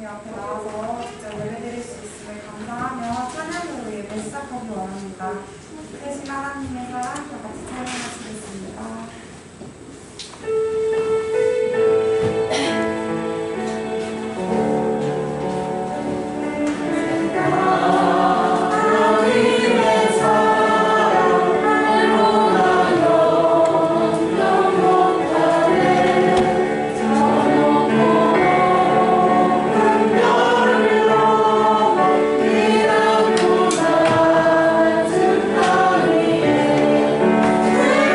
주님 앞에 나와서 직접 예배드릴 수 있음을 감사하며 찬양으로 예배 시작하기 원합니다. 대신 하나님의 사랑 다 같이 찬양하시겠습니다. Yeah.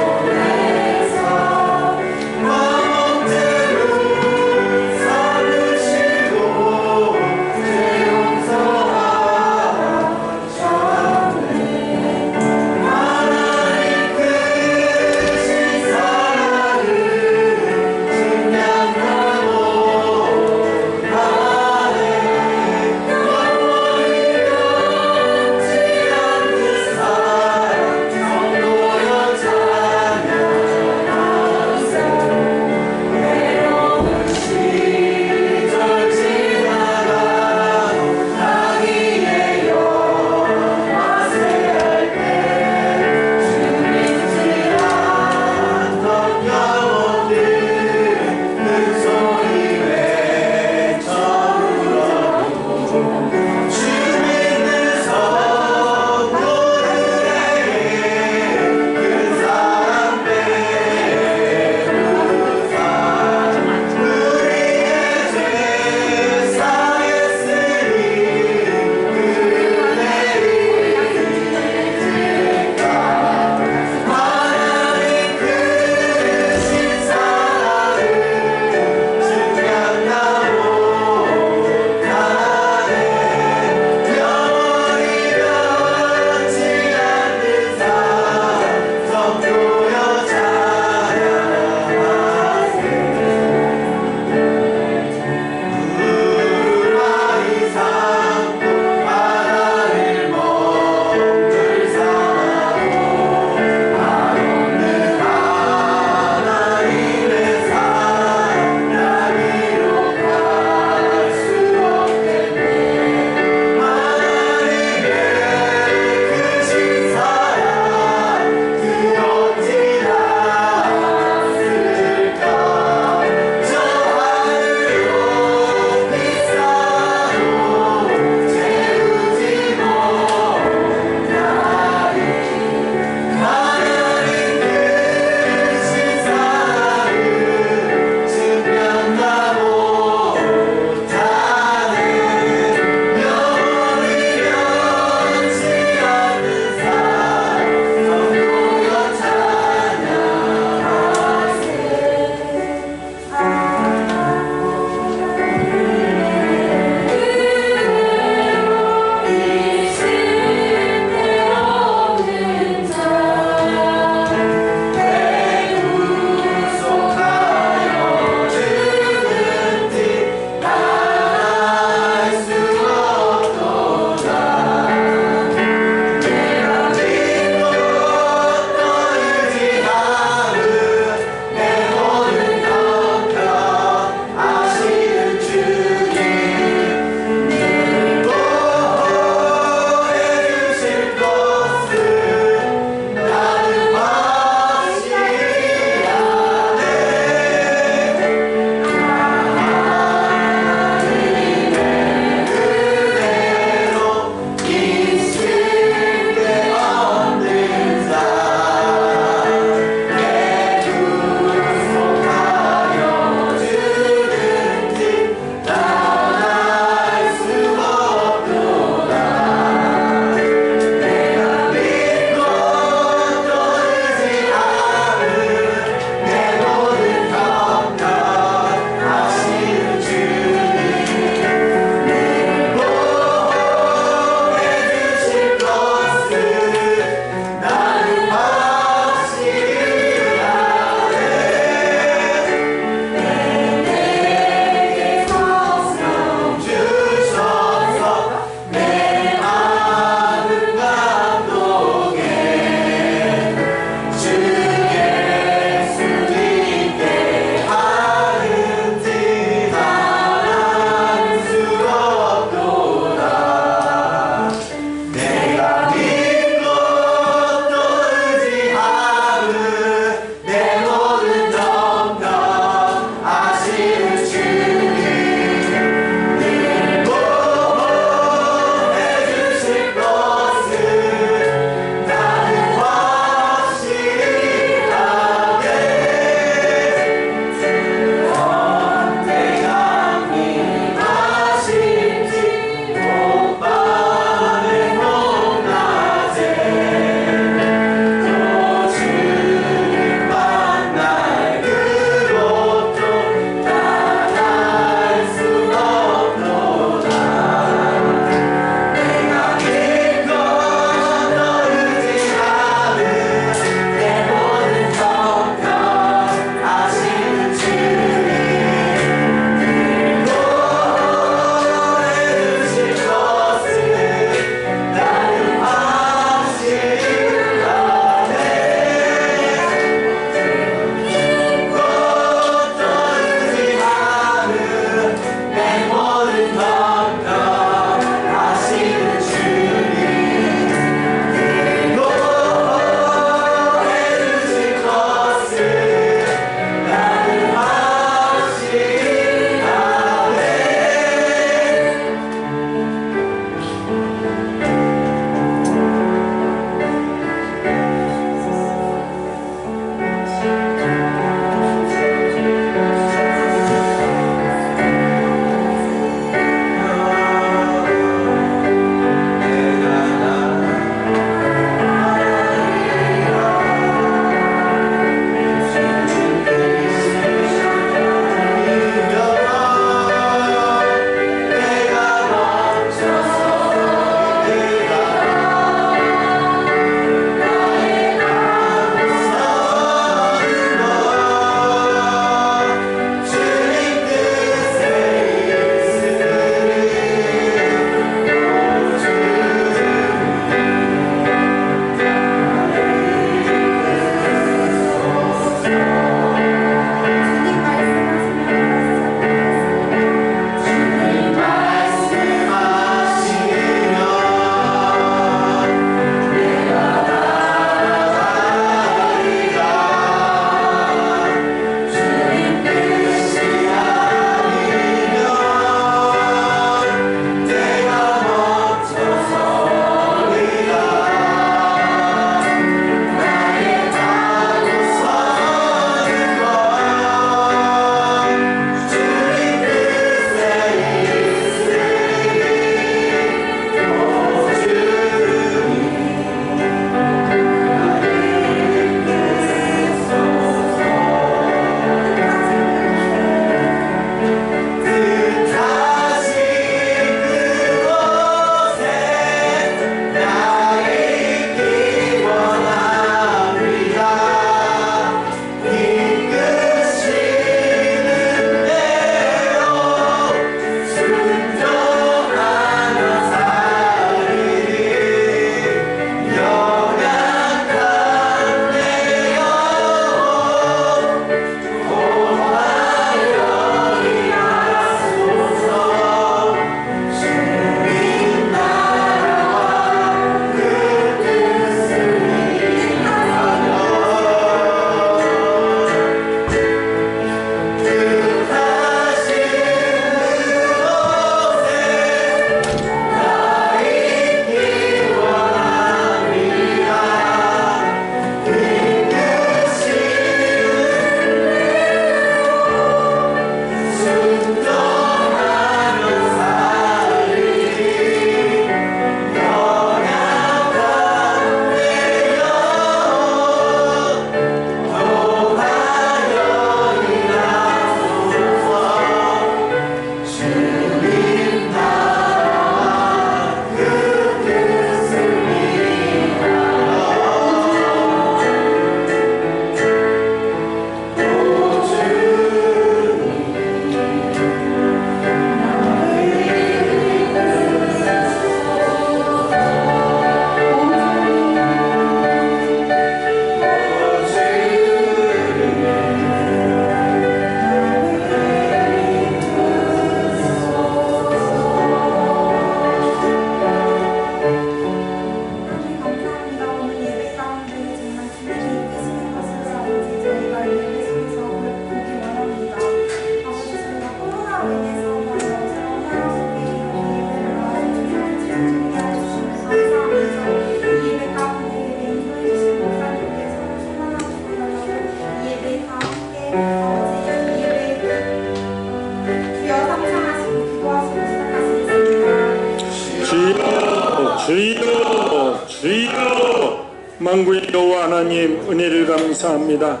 하나님 은혜를 감사합니다.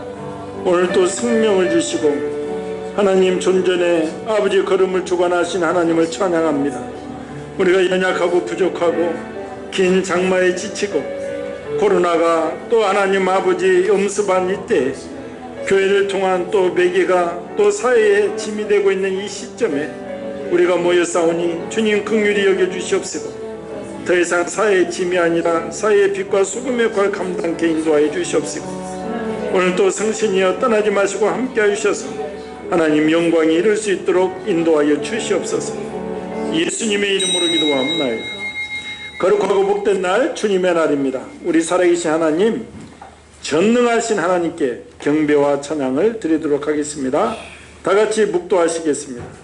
오늘 또 생명을 주시고 하나님 존전에 아버지 걸음을 주관하신 하나님을 찬양합니다. 우리가 연약하고 부족하고 긴 장마에 지치고 코로나가 또 하나님 아버지 엄습한 이때 교회를 통한 또 매개가 또 사회에 짐이 되고 있는 이 시점에 우리가 모여 싸우니 주님 긍휼히 여겨주시옵시고 더 이상 사회의 짐이 아니라 사회의 빛과 소금의 역할을 감당케 인도하여 주시옵시고 오늘 또 성신이여 떠나지 마시고 함께하여 주셔서 하나님 영광이 이룰 수 있도록 인도하여 주시옵소서. 예수님의 이름으로 기도하옵나이다. 거룩하고 복된 날 주님의 날입니다. 우리 살아계신 하나님 전능하신 하나님께 경배와 찬양을 드리도록 하겠습니다. 다 같이 묵도하시겠습니다.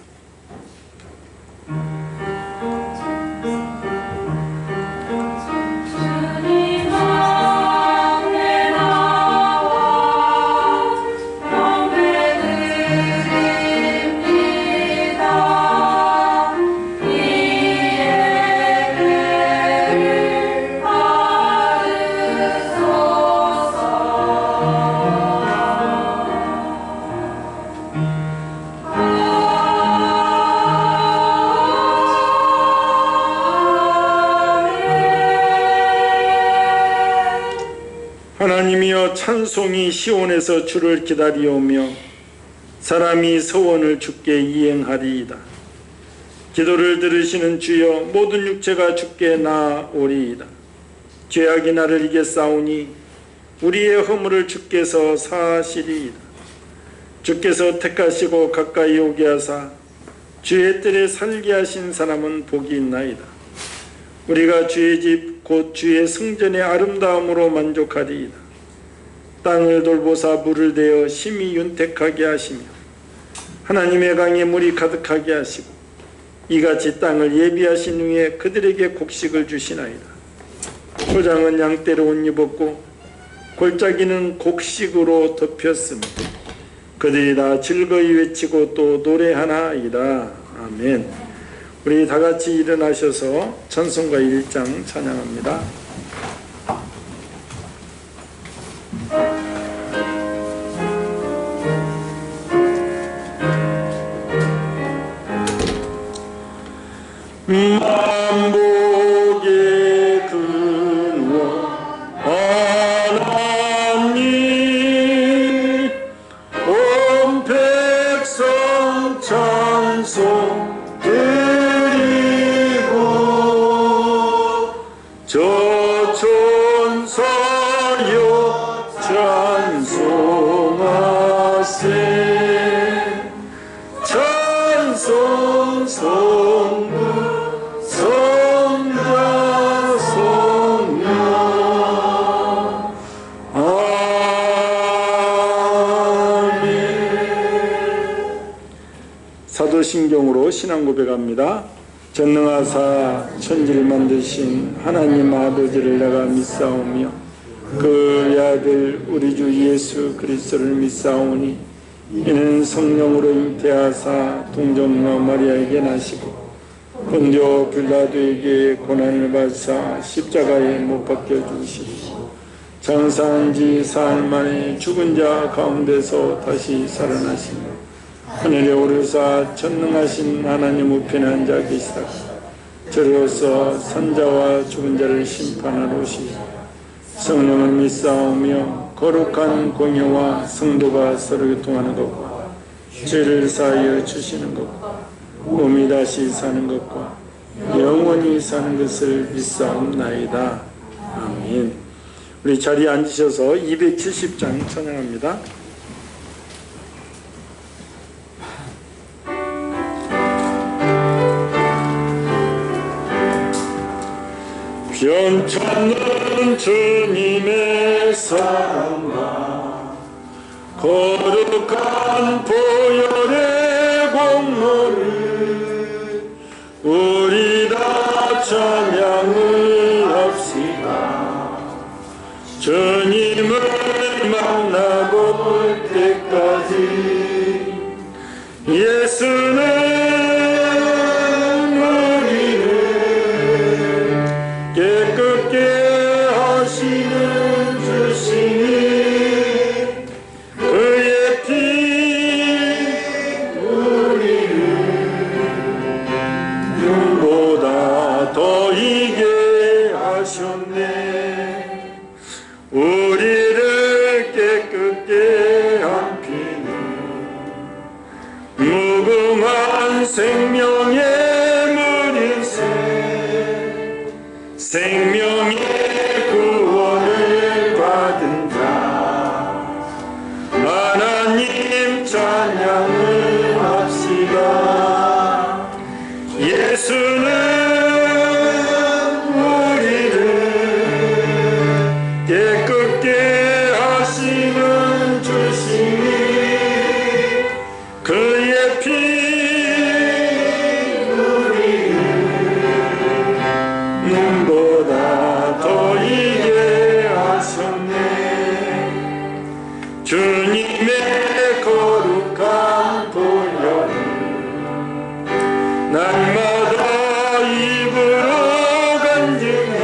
하나님이여 찬송이 시온에서 주를 기다리오며 사람이 서원을 주께 이행하리이다. 기도를 들으시는 주여 모든 육체가 주께 나아오리이다. 죄악이 나를 이겼사오니 우리의 허물을 주께서 사하시리이다. 주께서 택하시고 가까이 오게 하사 주의 뜰에 살게 하신 사람은 복이 있나이다. 우리가 주의 집 곧 주의 성전의 아름다움으로 만족하리이다. 땅을 돌보사 물을 대어 심히 윤택하게 하시며 하나님의 강에 물이 가득하게 하시고 이같이 땅을 예비하신 후에 그들에게 곡식을 주시나이다. 초장은 양떼로 옷 입었고 골짜기는 곡식으로 덮였으며 그들이 다 즐거이 외치고 또 노래하나이다. 아멘. 우리 다같이 일어나셔서 찬송가 1장 찬양합니다. 만복의 근원 하나님 온 백성 찬송 저 천사여 찬송하세 찬송 성부 성자 성령 아멘. 사도신경으로 신앙 고백합니다. 전능하사 천지를 만드신 하나님 아버지를 내가 믿사오며 그 아들 우리 주 예수 그리스도를 믿사오니 이는 성령으로 잉태하사 동정녀 마리아에게 나시고 본디오 빌라도에게 고난을 받사 십자가에 못 박혀 죽으시고 장사한 지 사흘 만에 죽은 자 가운데서 다시 살아나시며 하늘에 오르사 전능하신 하나님 우편에 앉아 계시다가 저리로서 산자와 죽은 자를 심판하러 오시고 성령을 믿사오며 거룩한 공예와 성도가 서로 교통하는 것과 죄를 사하여 주시는 것과 몸이 다시 사는 것과 영원히 사는 것을 믿사옵나이다. 아멘. 우리 자리에 앉으셔서 270장 찬양합니다. 변찮는 주님의 사랑과 거룩한 보혈의 공로를 우리 다 찬양을 합시다. 주님을 만나볼 때까지 예수는 깨끗게 하시는 주시니 깨끗게 피는 무궁한 생명의 물인새 생명의 구원을 받은 자 하나님 찬양을 합시다. 예수는 우리를 깨끗게 하시는 주시니 그의 피 우리를 눈보다 더 이게 하셨네. 주님의 거룩한 보혈을 날마다 입으로 간증해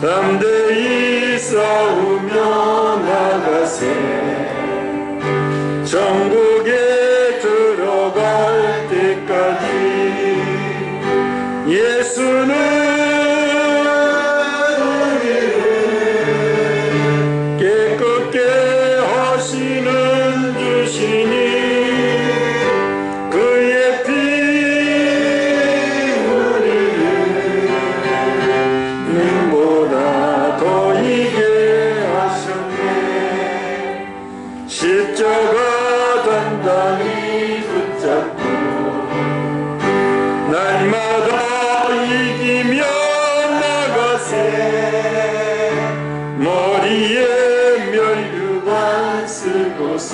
담대히 싸우며 나가세. 천국에 들어갈 때까지 예수는 우리를 깨끗게 하시는 주시니 그의 피 우리를 눈보다 더 이게 하셨네. 십자가 단단히 붙잡고 날마다 이기며 나가세. 머리에 멸류관 쓰고서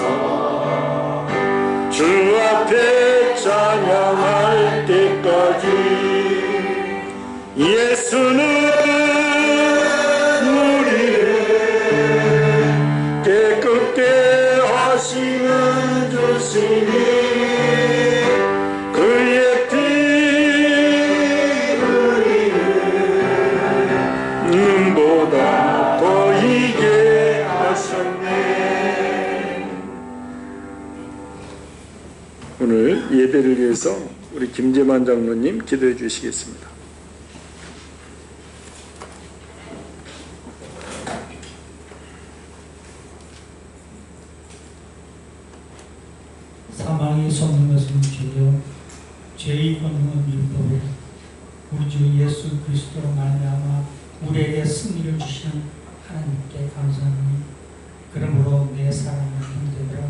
주 앞에 찬양할 때까지 예수는 우리를 깨끗게 하시는 주시니 그의 피 우리를 눈보다 더 이게 하셨네. 오늘 예배를 위해서 우리 김재만 장로님 기도해 주시겠습니다. 사망의 솟는 것은 죄요 죄의 권능은 율법이라. 우리 주 예수 그리스도로 말미암아 우리에게 승리를 주시는 하나님께 감사하니 그러므로 내 사랑하는 형제들아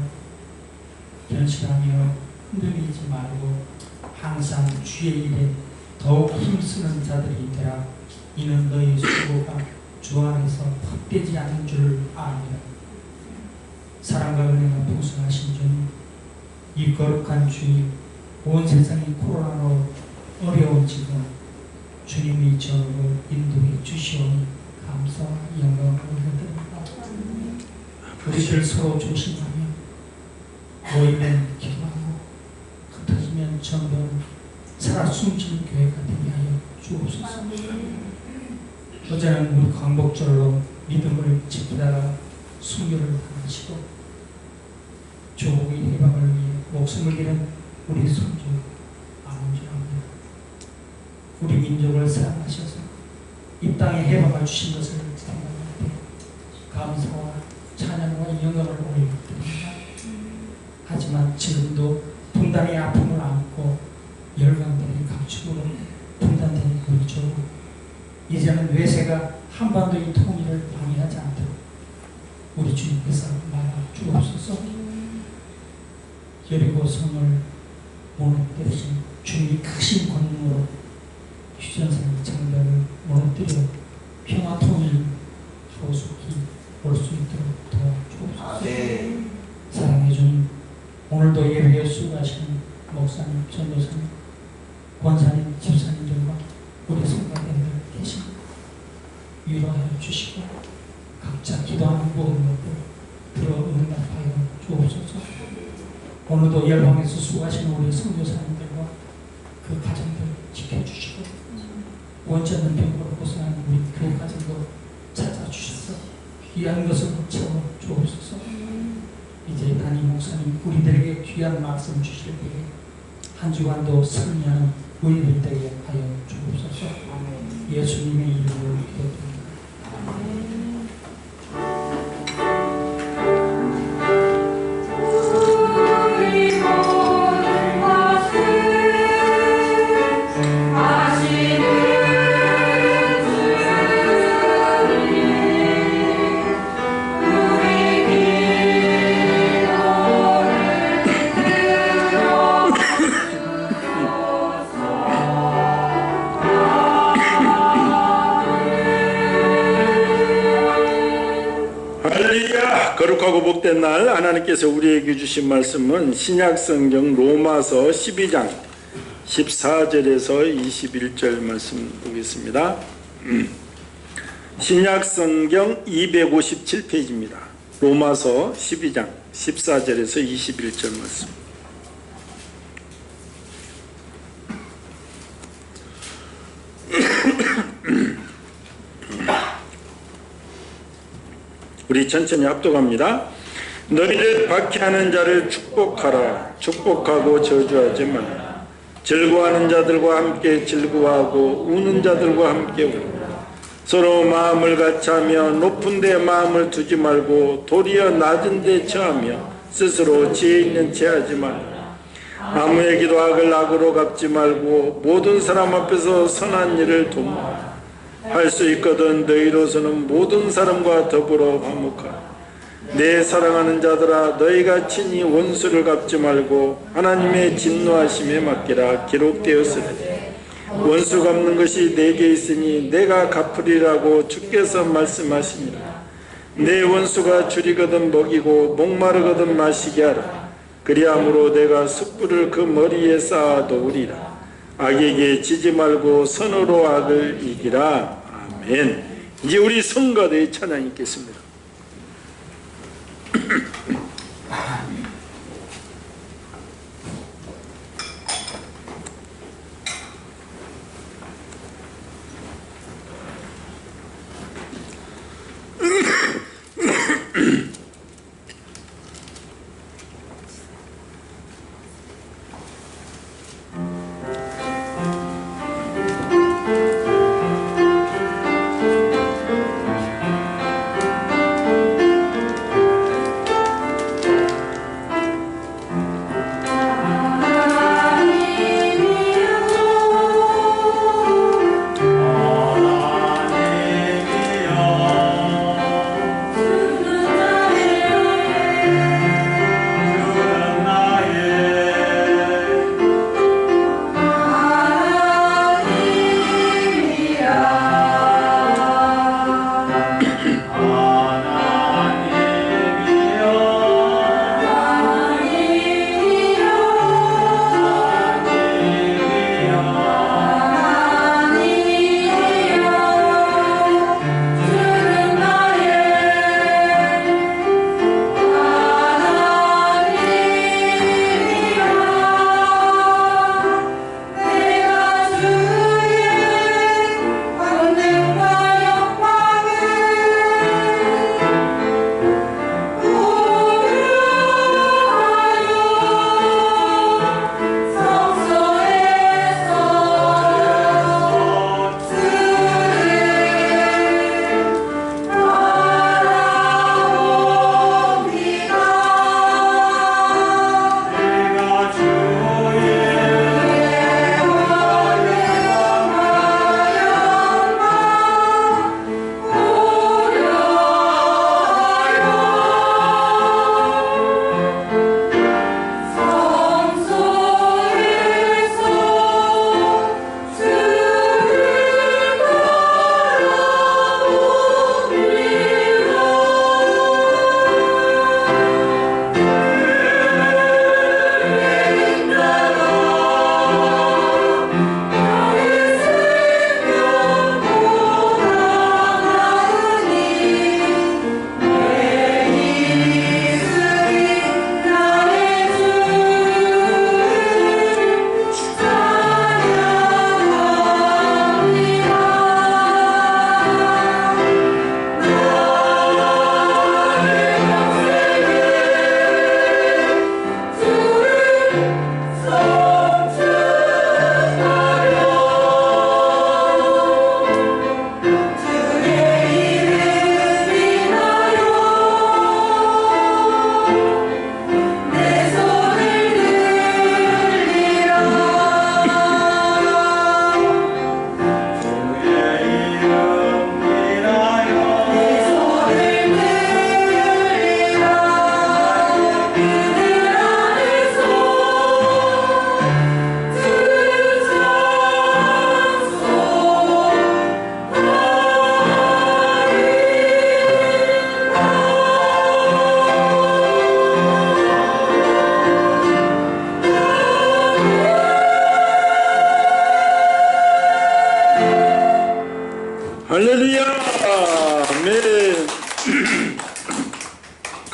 변신하며 흔들리지 말고 항상 주의 일에 더욱 힘쓰는 자들이 되라. 이는 너희 수고가 주 안에서 헛되지 않은 줄 아니라. 사랑과 은혜가 풍성하신 주님, 이 거룩한 주님, 온 세상이 코로나로 어려운 지금 주님이 저를 인도해 주시오니 감사와 영광을 올려드립니다. 우리들 서로 조심하며 모이면 기도하고 흩어지면 전도하는 살아 숨쉬는 교회가 되게 하여 주옵소서. 어제는 우리 광복절로 믿음을 지키다가 순교를 당하시고 조국의 해방을 위해 목숨을 잃은 우리 손주 아버지랍니다. 우리 민족을 사랑하셔서 이 땅에 해방을 주신 것을 생각할 때 감사와 찬양과 영광을 올려드립니다. 하지만 지금도 분단의 아픔을 안고 열강들의 각축으로 분단된 우리 조국, 이제는 외세가 한반도의 통일을 방해하지 않도록 우리 주님께서 막아 주옵소서. 여리고 성을 무너뜨리신 주님이 크신 권능으로 휴전선의 장벽을 무너뜨려 평화 통일 조속히 올 수 있도록 도와주옵소서. 사랑해 주님, 오늘도 예배에 수고하시는 목사님, 전도사님, 권사님, 집사님들과 우리 성가대들 계십니다. 위로하여 주시고 각자 기도하는 모든 것들 들어 응답하여 주옵소서. 오늘도 열방에서 수고하시는 우리 선교사님들과 그 가정들 지켜주시고 원치 않는 병으로 고생하는 우리 그 가정도 찾아주셔서 귀한 것을 채워 주옵소서. 이제 담임 목사님 우리들에게 귀한 말씀 주실 때에 한 주간도 승리하는 우리들 되게 하여 주옵소서. 예수님의 이름으로 기도드립니다. 할렐루야! 거룩하고 복된 날 하나님께서 우리에게 주신 말씀은 신약성경 로마서 12장 14절에서 21절 말씀 보겠습니다. 신약성경 257페이지입니다. 로마서 12장 14절에서 21절 말씀. 우리 천천히 합독합니다. 너희를 박해하는 자를 축복하라. 축복하고 저주하지 말라. 즐거워하는 자들과 함께 즐거워하고 우는 자들과 함께 울라. 서로 마음을 같이하며 높은 데 마음을 두지 말고 도리어 낮은 데 처하며 스스로 지혜 있는 체 하지 말라. 아무에게도 악을 악으로 갚지 말고 모든 사람 앞에서 선한 일을 도모하라. 할 수 있거든 너희로서는 모든 사람과 더불어 화목하라. 내 사랑하는 자들아 너희가 친히 원수를 갚지 말고 하나님의 진노하심에 맡기라. 기록되었으니 원수 갚는 것이 내게 있으니 내가 갚으리라고 주께서 말씀하시니라. 내 원수가 줄이거든 먹이고 목마르거든 마시게 하라. 그리함으로 내가 숯불을 그 머리에 쌓아 놓으리라. 악에게 지지 말고 선으로 악을 이기라. 아멘. 이제 우리 성가대의 찬양이 있겠습니다.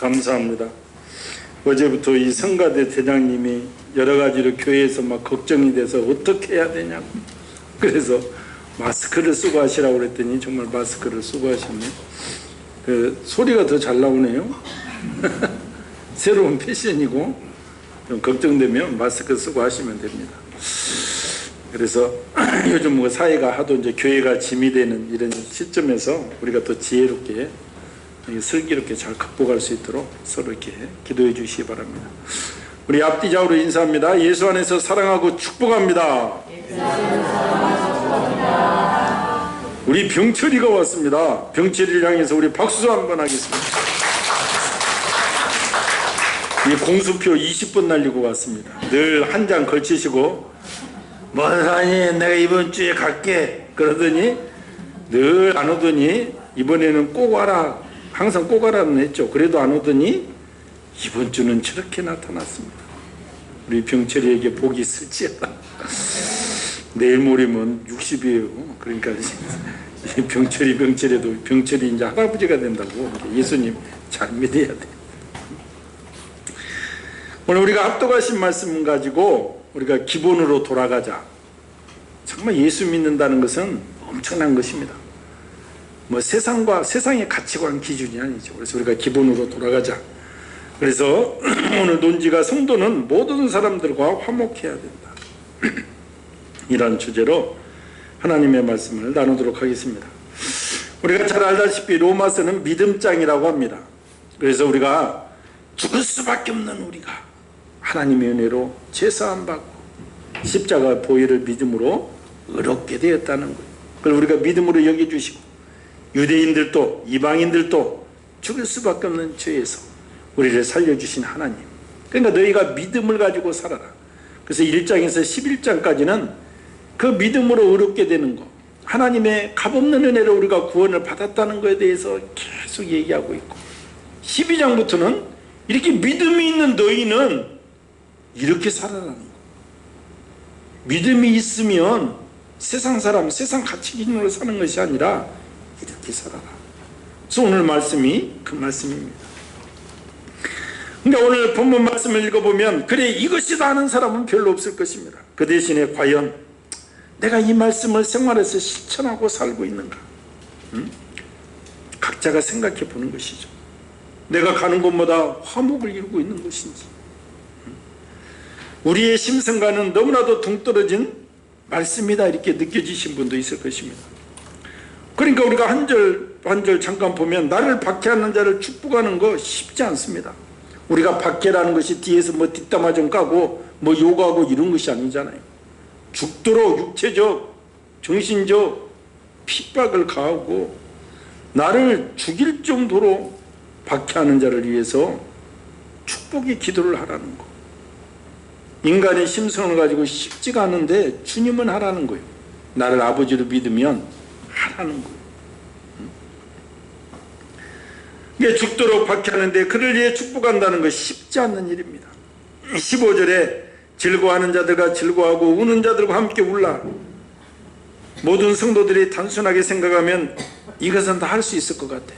감사합니다. 어제부터 이 성가대 대장님이 여러 가지로 교회에서 막 걱정이 돼서 어떻게 해야 되냐고. 그래서 마스크를 쓰고 하시라고 그랬더니 정말 마스크를 쓰고 하셨네. 그 소리가 더 잘 나오네요. 새로운 패션이고, 좀 걱정되면 마스크 쓰고 하시면 됩니다. 그래서 요즘 뭐 사회가 하도 이제 교회가 짐이 되는 이런 시점에서 우리가 더 지혜롭게 슬기롭게 잘 극복할 수 있도록 서로 이렇게 기도해 주시기 바랍니다. 우리 앞뒤 좌우로 인사합니다. 예수 안에서 사랑하고 축복합니다. 우리 병철이가 왔습니다. 병철이를 향해서 우리 박수 한번 하겠습니다. 이 공수표 20번 날리고 왔습니다. 늘 한 장 걸치시고 뭐하니 내가 이번 주에 갈게 그러더니 늘 안 오더니 이번에는 꼭 와라, 항상 꼭 와라는 했죠. 그래도 안 오더니 이번 주는 저렇게 나타났습니다. 우리 병철이에게 복이 있을지어다. 내일 모레면 60이에요. 그러니까 병철이도 병철이 이제 할아버지가 된다고 예수님 잘 믿어야 돼. 오늘 우리가 합독하신 말씀 가지고 우리가 기본으로 돌아가자. 정말 예수 믿는다는 것은 엄청난 것입니다. 뭐 세상의 가치관 기준이 아니죠. 그래서 우리가 기본으로 돌아가자. 그래서 오늘 논지가 성도는 모든 사람들과 화목해야 된다. 이런 주제로 하나님의 말씀을 나누도록 하겠습니다. 우리가 잘 알다시피 로마서는 믿음장이라고 합니다. 그래서 우리가 죽을 수밖에 없는 우리가 하나님의 은혜로 죄사함 받고 십자가 보혈을 믿음으로 의롭게 되었다는 거예요. 그걸 우리가 믿음으로 여겨주시고 유대인들도 이방인들도 죽을 수밖에 없는 죄에서 우리를 살려주신 하나님. 그러니까 너희가 믿음을 가지고 살아라. 그래서 1장에서 11장까지는 그 믿음으로 의롭게 되는 것, 하나님의 값없는 은혜로 우리가 구원을 받았다는 것에 대해서 계속 얘기하고 있고 12장부터는 이렇게 믿음이 있는 너희는 이렇게 살아라는 거. 믿음이 있으면 세상 사람, 세상 가치 기준으로 사는 것이 아니라 이렇게 살아라. 그래서 오늘 말씀이 그 말씀입니다. 그러니까 오늘 본문 말씀을 읽어보면 그래 이것이다 하는 사람은 별로 없을 것입니다. 그 대신에 과연 내가 이 말씀을 생활에서 실천하고 살고 있는가? 각자가 생각해 보는 것이죠. 내가 가는 곳마다 화목을 이루고 있는 것인지, 우리의 심성과는 너무나도 동떨어진 말씀이다 이렇게 느껴지신 분도 있을 것입니다. 그러니까 우리가 한 절 잠깐 보면 나를 박해하는 자를 축복하는 거 쉽지 않습니다. 우리가 박해라는 것이 뒤에서 뭐 뒷담화 좀 까고 뭐 욕하고 이런 것이 아니잖아요. 죽도록 육체적, 정신적 핍박을 가하고 나를 죽일 정도로 박해하는 자를 위해서 축복의 기도를 하라는 거. 인간의 심성을 가지고 쉽지가 않은데 주님은 하라는 거예요. 나를 아버지로 믿으면 하라는 거예요. 이게 죽도록 박해하는데 그를 위해 축복한다는 것이 쉽지 않는 일입니다. 15절에 즐거워하는 자들과 즐거워하고 우는 자들과 함께 울라. 모든 성도들이 단순하게 생각하면 이것은 다 할 수 있을 것 같아.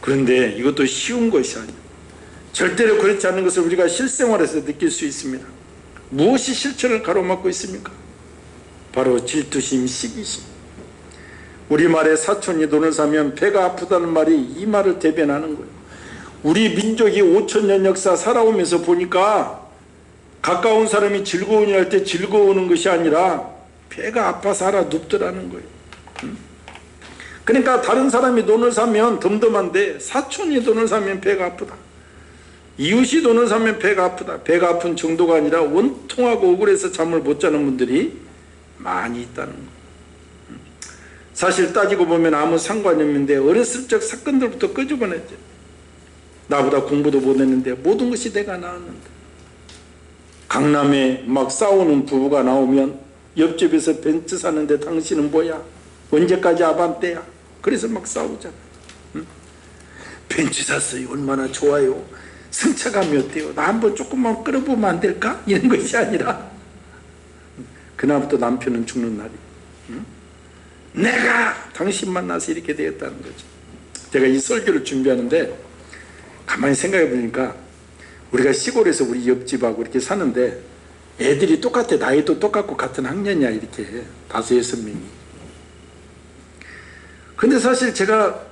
그런데 이것도 쉬운 것이 아니에요. 절대로 그렇지 않은 것을 우리가 실생활에서 느낄 수 있습니다. 무엇이 실천을 가로막고 있습니까? 바로 질투심, 시기심. 우리말에 사촌이 돈을 사면 배가 아프다는 말이 이 말을 대변하는 거예요. 우리 민족이 5000년 역사 살아오면서 보니까 가까운 사람이 즐거운 일 할 때 즐거워하는 것이 아니라 배가 아파서 알아 눕더라는 거예요. 그러니까 다른 사람이 돈을 사면 덤덤한데 사촌이 돈을 사면 배가 아프다. 이웃이 돈을 사면 배가 아프다. 배가 아픈 정도가 아니라 원통하고 억울해서 잠을 못 자는 분들이 많이 있다는 거예요. 사실 따지고 보면 아무 상관이 없는데 어렸을 적 사건들부터 끄집어냈죠. 나보다 공부도 못했는데 모든 것이 내가 나았는데. 강남에 막 싸우는 부부가 나오면 옆집에서 벤츠 사는데 당신은 뭐야? 언제까지 아반떼야? 그래서 막 싸우잖아. 응? 벤츠 샀어요. 얼마나 좋아요. 승차감이 어때요? 나 한번 조금만 끌어보면 안 될까? 이런 것이 아니라 그날부터 남편은 죽는 날이. 응? 내가 당신 만나서 이렇게 되었다는 거죠. 제가 이 설교를 준비하는데 가만히 생각해 보니까 우리가 시골에서 우리 옆집하고 이렇게 사는데 애들이 똑같아. 나이도 똑같고 같은 학년이야. 이렇게 5-6명이. 근데 사실 제가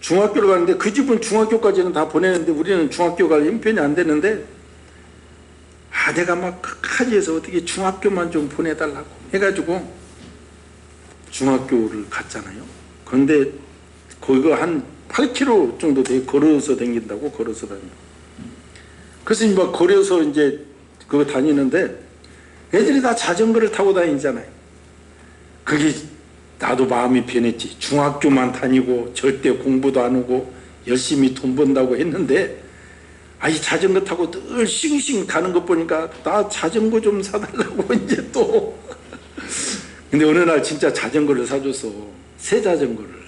중학교를 가는데 그 집은 중학교까지는 다 보내는데 우리는 중학교가 형편이 안 되는데 내가 막 끝까지 해서 어떻게 중학교만 좀 보내달라고 해가지고 중학교를 갔잖아요. 그런데 거기가 한 8km 정도 돼. 걸어서 다닌다고. 걸어서 다녀. 그래서 막 걸어서 이제 그거 다니는데 애들이 다 자전거를 타고 다니잖아요. 그게 나도 마음이 변했지. 중학교만 다니고 절대 공부도 안 하고 열심히 돈 번다고 했는데 이 자전거 타고 늘 싱싱 가는 것 보니까 나 자전거 좀 사달라고 이제 또. 근데 어느 날 진짜 자전거를 사줘서 새 자전거를.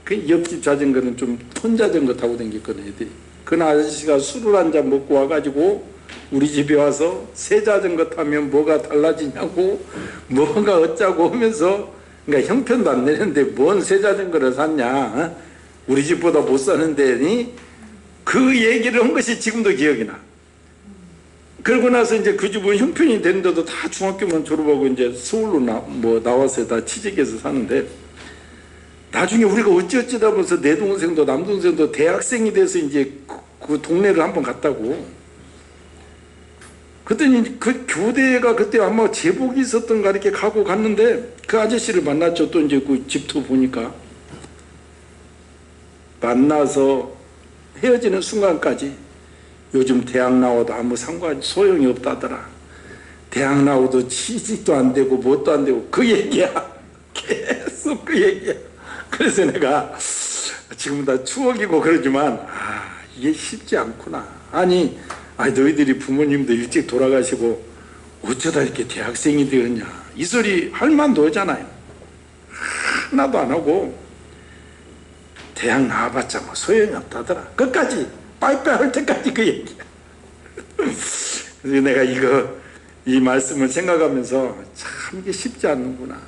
그 옆집 자전거는 좀 톤 자전거 타고 다녔거든 애들이. 그 아저씨가 술을 한 잔 먹고 와가지고 우리 집에 와서 새 자전거 타면 뭐가 달라지냐고 뭐가 어쩌고 하면서, 그러니까 형편도 안 내는데 뭔 새 자전거를 샀냐, 우리 집보다 못 사는데, 그 얘기를 한 것이 지금도 기억이 나. 그러고 나서 이제 그 집은 형편이 되는데도 다 중학교만 졸업하고 이제 서울로 나와서 다 취직해서 사는데, 나중에 우리가 어찌어찌다 보면서 내 동생도 남동생도 대학생이 돼서 이제 그 동네를 한번 갔다고. 그랬더니 그 교대가 그때 아마 제복이 있었던가 이렇게 가고 갔는데 그 아저씨를 만났죠. 또 이제 그 집도 보니까. 만나서 헤어지는 순간까지 요즘 대학 나와도 아무 소용이 없다더라. 대학 나와도 취직도 안 되고 뭣도 안 되고 그 얘기야. 계속 그 얘기야. 그래서 내가 지금 다 추억이고 그러지만 이게 쉽지 않구나. 아니 너희들이 부모님도 일찍 돌아가시고 어쩌다 이렇게 대학생이 되었냐, 이 소리 할 만도 하잖아요. 하나도 안 하고 대학 나와봤자 뭐 소용이 없다더라. 끝까지 빠이빠이 할 때까지 그 얘기야. 그래서 내가 이 말씀을 생각하면서 참 이게 쉽지 않는구나.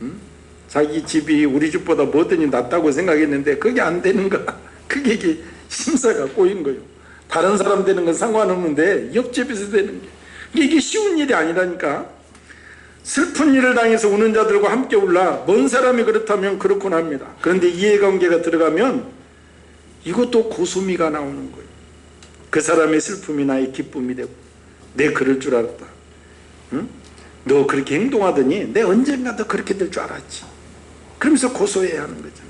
응? 자기 집이 우리 집보다 뭐든지 낫다고 생각했는데 그게 안 되는 거야. 그게 이게 심사가 꼬인 거예요. 다른 사람 되는 건 상관없는데 옆집에서 되는 게 이게 쉬운 일이 아니라니까. 슬픈 일을 당해서 우는 자들과 함께 울라. 먼 사람이 그렇다면 그렇구나 합니다. 그런데 이해관계가 들어가면 이것도 고소미가 나오는 거예요. 그 사람의 슬픔이 나의 기쁨이 되고, 내 그럴 줄 알았다. 응? 너 그렇게 행동하더니 내 언젠가 너 그렇게 될 줄 알았지. 그러면서 고소해야 하는 거죠.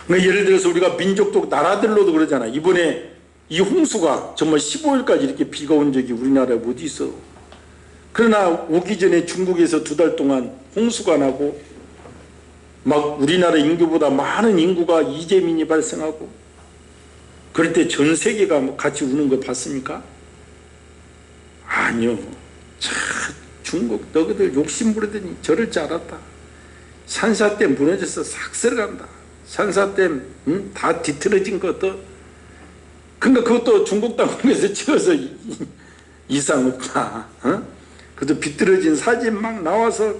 그러니까 예를 들어서 우리가 민족도 나라들로도 그러잖아. 이번에 이 홍수가 정말 15일까지 이렇게 비가 온 적이 우리나라에 어디 있어. 그러나 오기 전에 중국에서 2달 동안 홍수가 나고 막 우리나라 인구보다 많은 인구가 이재민이 발생하고, 그럴 때 전 세계가 같이 우는 거 봤습니까? 아니요. 중국 너희들 욕심 부리더니 저럴 줄 알았다. 산사댐 무너져서 싹 쓸어간다. 산사댐 다 뒤틀어진 것도. 그러니까 그것도 중국 당국에서 찍어서 이상 없다. 그래도 비틀어진 사진 막 나와서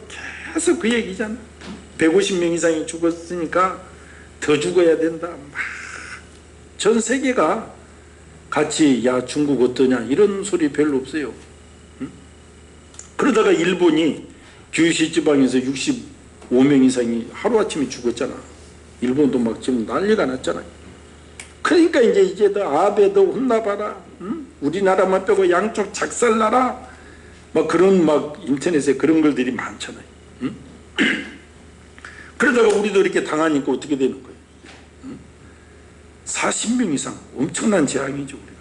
계속 그 얘기잖아. 150명 이상이 죽었으니까 더 죽어야 된다. 막 전 세계가 같이 야 중국 어떠냐 이런 소리 별로 없어요. 그러다가 일본이 규슈 지방에서 65명 이상이 하루아침에 죽었잖아. 일본도 막 지금 난리가 났잖아요. 그러니까 이제 너 아베도 혼나봐라. 우리나라만 빼고 양쪽 작살나라. 막 그런 막 인터넷에 그런 글들이 많잖아요. 그러다가 우리도 이렇게 당하니까 어떻게 되는 거예요? 40명 이상 엄청난 재앙이죠 우리가.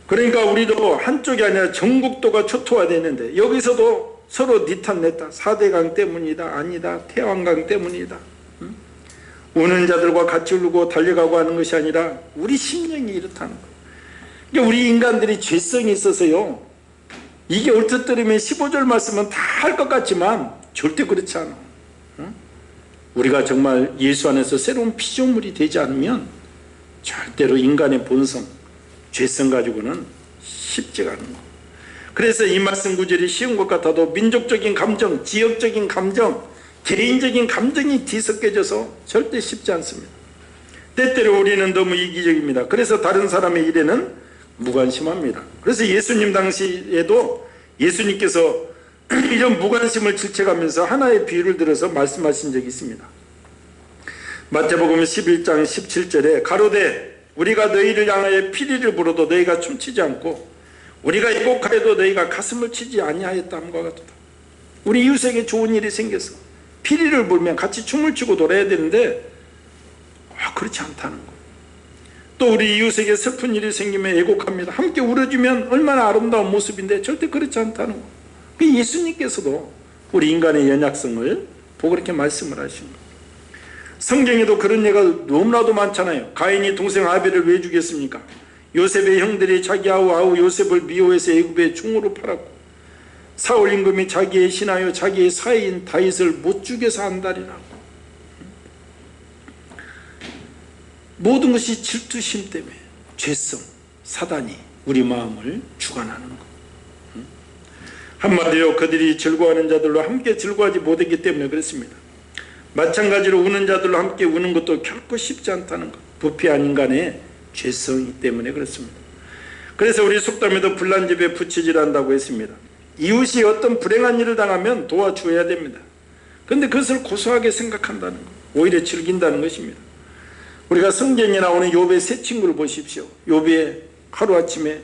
그러니까 우리도 한쪽이 아니라 전국도가 초토화되는데 여기서도 서로 니탄 냈다. 4대강 때문이다. 아니다. 태왕강 때문이다. 우는 자들과 같이 울고 달려가고 하는 것이 아니라 우리 심령이 이렇다는 거예요. 그러니까 우리 인간들이 죄성이 있어서요. 이게 얼핏 들으면 15절 말씀은 다 할 것 같지만 절대 그렇지 않아. 우리가 정말 예수 안에서 새로운 피조물이 되지 않으면 절대로 인간의 본성, 죄성 가지고는 쉽지가 않은 거예요. 그래서 이 말씀 구절이 쉬운 것 같아도 민족적인 감정, 지역적인 감정, 개인적인 감정이 뒤섞여져서 절대 쉽지 않습니다. 때때로 우리는 너무 이기적입니다. 그래서 다른 사람의 일에는 무관심합니다. 그래서 예수님 당시에도 예수님께서 이런 무관심을 질책하면서 하나의 비유를 들어서 말씀하신 적이 있습니다. 마태복음 11장 17절에 가로되 우리가 너희를 향하여 피리를 불어도 너희가 춤추지 않고 우리가 애곡하여도 너희가 가슴을 치지 아니하였다함과 같도다. 우리 이웃에게 좋은 일이 생겨서 피리를 불면 같이 춤을 추고 놀아야 되는데 그렇지 않다는 거예요. 또 우리 이웃에게 슬픈 일이 생기면 애곡합니다. 함께 울어주면 얼마나 아름다운 모습인데 절대 그렇지 않다는 거예요. 예수님께서도 우리 인간의 연약성을 보고 그렇게 말씀을 하신 거예요. 성경에도 그런 예가 너무나도 많잖아요. 가인이 동생 아벨을 왜 죽였습니까? 요셉의 형들이 자기 아우 요셉을 미워해서 애굽에 종으로 팔았고, 사울 임금이 자기의 신하여 자기의 사이인 다윗을 못 죽여서 안달이라고. 모든 것이 질투심 때문에 죄성, 사단이 우리 마음을 주관하는 것. 한마디로 그들이 즐거워하는 자들로 함께 즐거워하지 못했기 때문에 그렇습니다. 마찬가지로 우는 자들로 함께 우는 것도 결코 쉽지 않다는 것. 부패한 인간의 죄성이기 때문에 그렇습니다. 그래서 우리 속담에도 불난 집에 부채질한다고 했습니다. 이웃이 어떤 불행한 일을 당하면 도와줘야 됩니다. 그런데 그것을 고소하게 생각한다는 것, 오히려 즐긴다는 것입니다. 우리가 성경에 나오는 욥의 세 친구를 보십시오. 욥이 하루아침에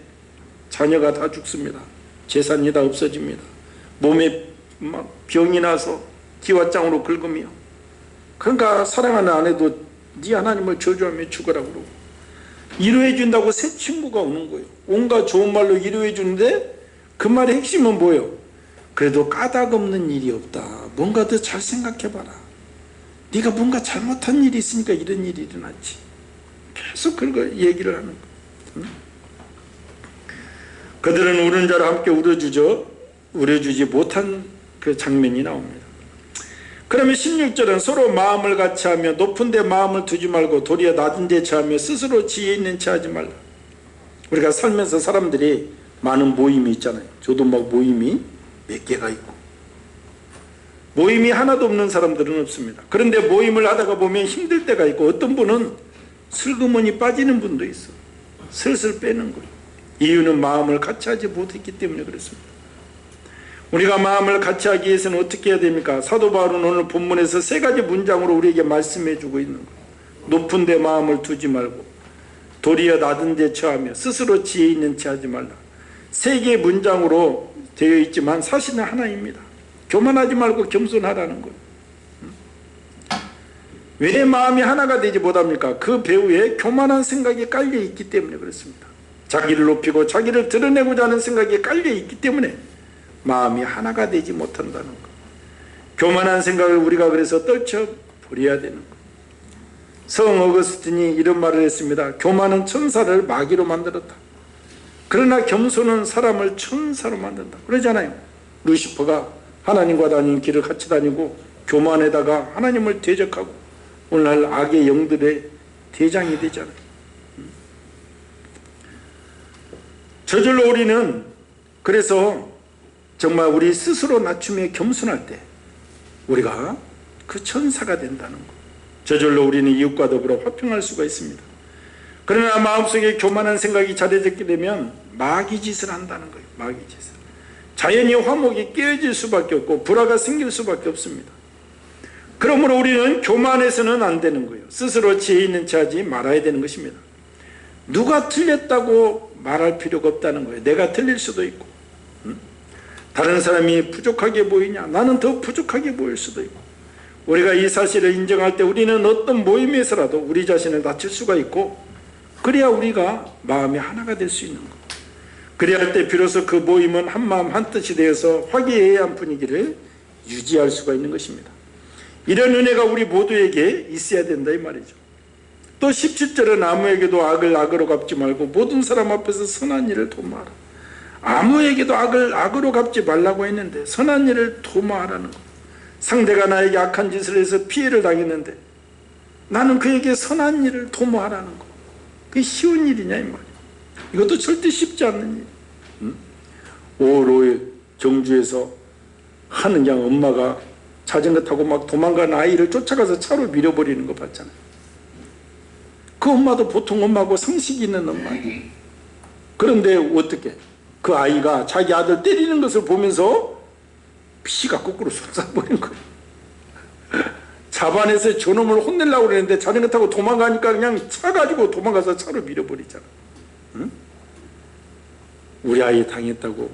자녀가 다 죽습니다. 재산이 다 없어집니다. 몸에 막 병이 나서 기왓장으로 긁으며, 그러니까 사랑하는 아내도 네 하나님을 저주하며 죽어라 그러고 위로해 준다고 새 친구가 오는 거예요. 온갖 좋은 말로 위로해 주는데 그 말의 핵심은 뭐예요? 그래도 까닭 없는 일이 없다. 뭔가 더 잘 생각해봐라. 네가 뭔가 잘못한 일이 있으니까 이런 일이 일어났지. 계속 그런 얘기를 하는 거예요. 그들은 우는 자를 함께 울어주지 못한 그 장면이 나옵니다. 그러면 16절은 서로 마음을 같이 하며 높은 데 마음을 두지 말고 도리어 낮은 데 처하며 스스로 지혜 있는 체 하지 말라. 우리가 살면서 사람들이 많은 모임이 있잖아요. 저도 막 모임이 몇 개가 있고, 모임이 하나도 없는 사람들은 없습니다. 그런데 모임을 하다가 보면 힘들 때가 있고, 어떤 분은 슬그머니 빠지는 분도 있어. 슬슬 빼는 거예요. 이유는 마음을 같이 하지 못했기 때문에 그렇습니다. 우리가 마음을 같이 하기 위해서는 어떻게 해야 됩니까? 사도 바울은 오늘 본문에서 세 가지 문장으로 우리에게 말씀해 주고 있는 거예요. 높은 데 마음을 두지 말고 도리어 낮은 데 처하며 스스로 지혜 있는 체 하지 말라. 세 개의 문장으로 되어 있지만 사실은 하나입니다. 교만하지 말고 겸손하라는 거예요. 왜 마음이 하나가 되지 못합니까? 그 배후에 교만한 생각이 깔려 있기 때문에 그렇습니다. 자기를 높이고 자기를 드러내고자 하는 생각이 깔려 있기 때문에 마음이 하나가 되지 못한다는 것. 교만한 생각을 우리가 그래서 떨쳐버려야 되는 것. 성 어거스틴이 이런 말을 했습니다. 교만은 천사를 마귀로 만들었다. 그러나 겸손은 사람을 천사로 만든다. 그러잖아요. 루시퍼가 하나님과 다니는 길을 같이 다니고 교만에다가 하나님을 대적하고 오늘날 악의 영들의 대장이 되잖아요. 저절로 우리는 그래서 정말 우리 스스로 낮추며 겸손할 때 우리가 그 천사가 된다는 것. 저절로 우리는 이웃과 더불어 화평할 수가 있습니다. 그러나 마음속에 교만한 생각이 자리잡게 되면 마귀짓을 한다는 거예요. 마귀짓을. 자연히 화목이 깨어질 수밖에 없고 불화가 생길 수밖에 없습니다. 그러므로 우리는 교만해서는 안 되는 거예요. 스스로 지혜 있는 체 하지 말아야 되는 것입니다. 누가 틀렸다고 말할 필요가 없다는 거예요. 내가 틀릴 수도 있고, 다른 사람이 부족하게 보이냐? 나는 더 부족하게 보일 수도 있고, 우리가 이 사실을 인정할 때 우리는 어떤 모임에서라도 우리 자신을 낮출 수가 있고, 그래야 우리가 마음이 하나가 될 수 있는 것. 그래야 할 때 비로소 그 모임은 한마음 한뜻이 되어서 화기애애한 분위기를 유지할 수가 있는 것입니다. 이런 은혜가 우리 모두에게 있어야 된다 이 말이죠. 또 17절은 아무에게도 악을 악으로 갚지 말고 모든 사람 앞에서 선한 일을 도모하라. 아무에게도 악을 악으로 갚지 말라고 했는데 선한 일을 도모하라는 것. 상대가 나에게 악한 짓을 해서 피해를 당했는데 나는 그에게 선한 일을 도모하라는 것. 그게 쉬운 일이냐 이 말이에요. 이것도 절대 쉽지 않는 일. 오로의 정주에서 하는 양 엄마가 자전거 타고 막 도망간 아이를 쫓아가서 차로 밀어버리는 거 봤잖아요. 그 엄마도 보통 엄마고 상식 있는 엄마예요. 그런데 어떻게 그 아이가 자기 아들 때리는 것을 보면서 피가 거꾸로 솟아버린 거예요. 자반에서 저놈을 혼내려고 그랬는데 자전거 타고 도망가니까 그냥 차 가지고 도망가서 차로 밀어버리잖아. 응? 우리 아이 당했다고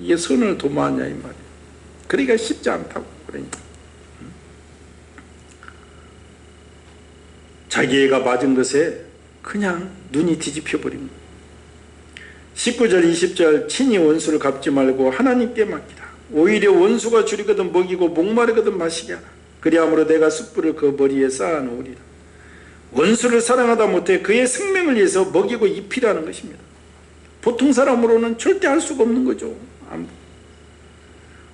이게 선을 도모하냐 이 말이에요. 그러니까 쉽지 않다고. 그러니까 자기 애가 맞은 것에 그냥 눈이 뒤집혀버린 거예요. 19절 20절 친히 원수를 갚지 말고 하나님께 맡기라. 오히려 원수가 줄이거든 먹이고 목마르거든 마시게 하라. 그리함으로 내가 숯불을 그 머리에 쌓아놓으리라. 원수를 사랑하다 못해 그의 생명을 위해서 먹이고 입히라는 것입니다. 보통 사람으로는 절대 할 수가 없는 거죠.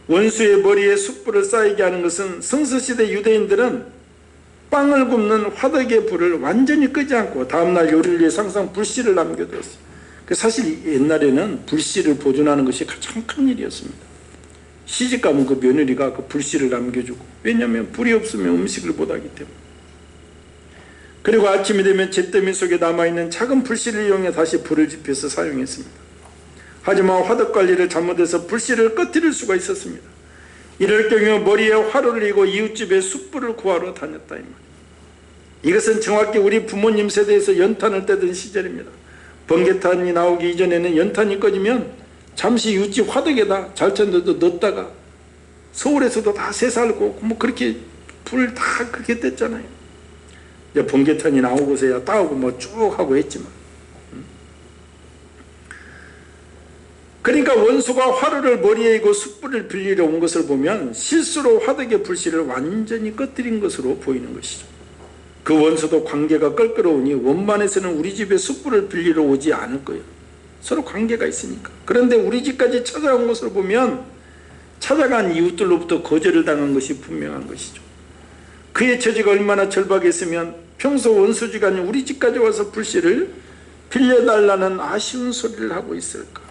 원수의 머리에 숯불을 쌓이게 하는 것은 성서시대 유대인들은 빵을 굽는 화덕의 불을 완전히 끄지 않고 다음날 요리를 위해 항상 불씨를 남겨두었어요. 사실 옛날에는 불씨를 보존하는 것이 가장 큰 일이었습니다. 시집가면 그 며느리가 그 불씨를 남겨주고, 왜냐하면 불이 없으면 음식을 못하기 때문에. 그리고 아침이 되면 잿더미 속에 남아있는 작은 불씨를 이용해 다시 불을 지펴서 사용했습니다. 하지만 화덕 관리를 잘못해서 불씨를 꺼뜨릴 수가 있었습니다. 이럴 경우 머리에 화로를 이고 이웃집에 숯불을 구하러 다녔다 이 말이에요. 이것은 정확히 우리 부모님 세대에서 연탄을 떼던 시절입니다. 번개탄이 나오기 이전에는 연탄이 꺼지면 잠시 이웃집 화덕에다 잘천도도 넣었다가 서울에서도 다 새살고 뭐 그렇게 불 다 그렇게 뗐잖아요. 이제 번개탄이 나오고서야 따오고 뭐 쭉 하고 했지만, 그러니까 원수가 화로를 머리에 이고 숯불을 빌리러 온 것을 보면 실수로 화덕의 불씨를 완전히 꺼뜨린 것으로 보이는 것이죠. 그 원수도 관계가 껄끄러우니 원만해서는 우리 집에 숯불을 빌리러 오지 않을 거예요. 서로 관계가 있으니까. 그런데 우리 집까지 찾아온 것을 보면 찾아간 이웃들로부터 거절을 당한 것이 분명한 것이죠. 그의 처지가 얼마나 절박했으면 평소 원수지간이 우리 집까지 와서 불씨를 빌려달라는 아쉬운 소리를 하고 있을까.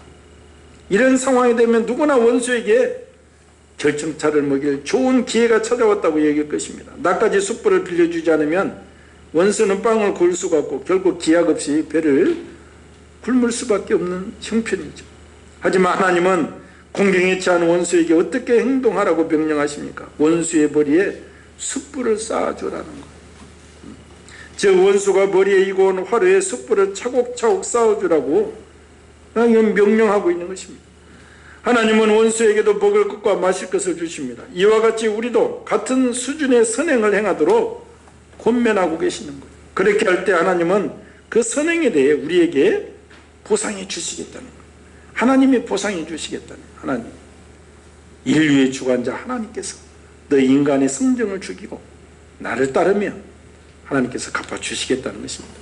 이런 상황이 되면 누구나 원수에게 결정차를 먹일 좋은 기회가 찾아왔다고 얘기할 것입니다. 나까지 숯불을 빌려주지 않으면 원수는 빵을 구울 수가 없고 결국 기약 없이 배를 굶을 수밖에 없는 형편이죠. 하지만 하나님은 공경에 처한 원수에게 어떻게 행동하라고 명령하십니까? 원수의 머리에 숯불을 쌓아주라는 거예요. 즉 원수가 머리에 이고 온 화로에 숯불을 차곡차곡 쌓아주라고 명령하고 있는 것입니다. 하나님은 원수에게도 먹을 것과 마실 것을 주십니다. 이와 같이 우리도 같은 수준의 선행을 행하도록 권면하고 계시는 거예요. 그렇게 할 때 하나님은 그 선행에 대해 우리에게 보상해 주시겠다는 거예요. 하나님이 보상해 주시겠다는 거예요. 하나님, 인류의 주관자 하나님께서 너 인간의 성정을 죽이고 나를 따르면 하나님께서 갚아주시겠다는 것입니다.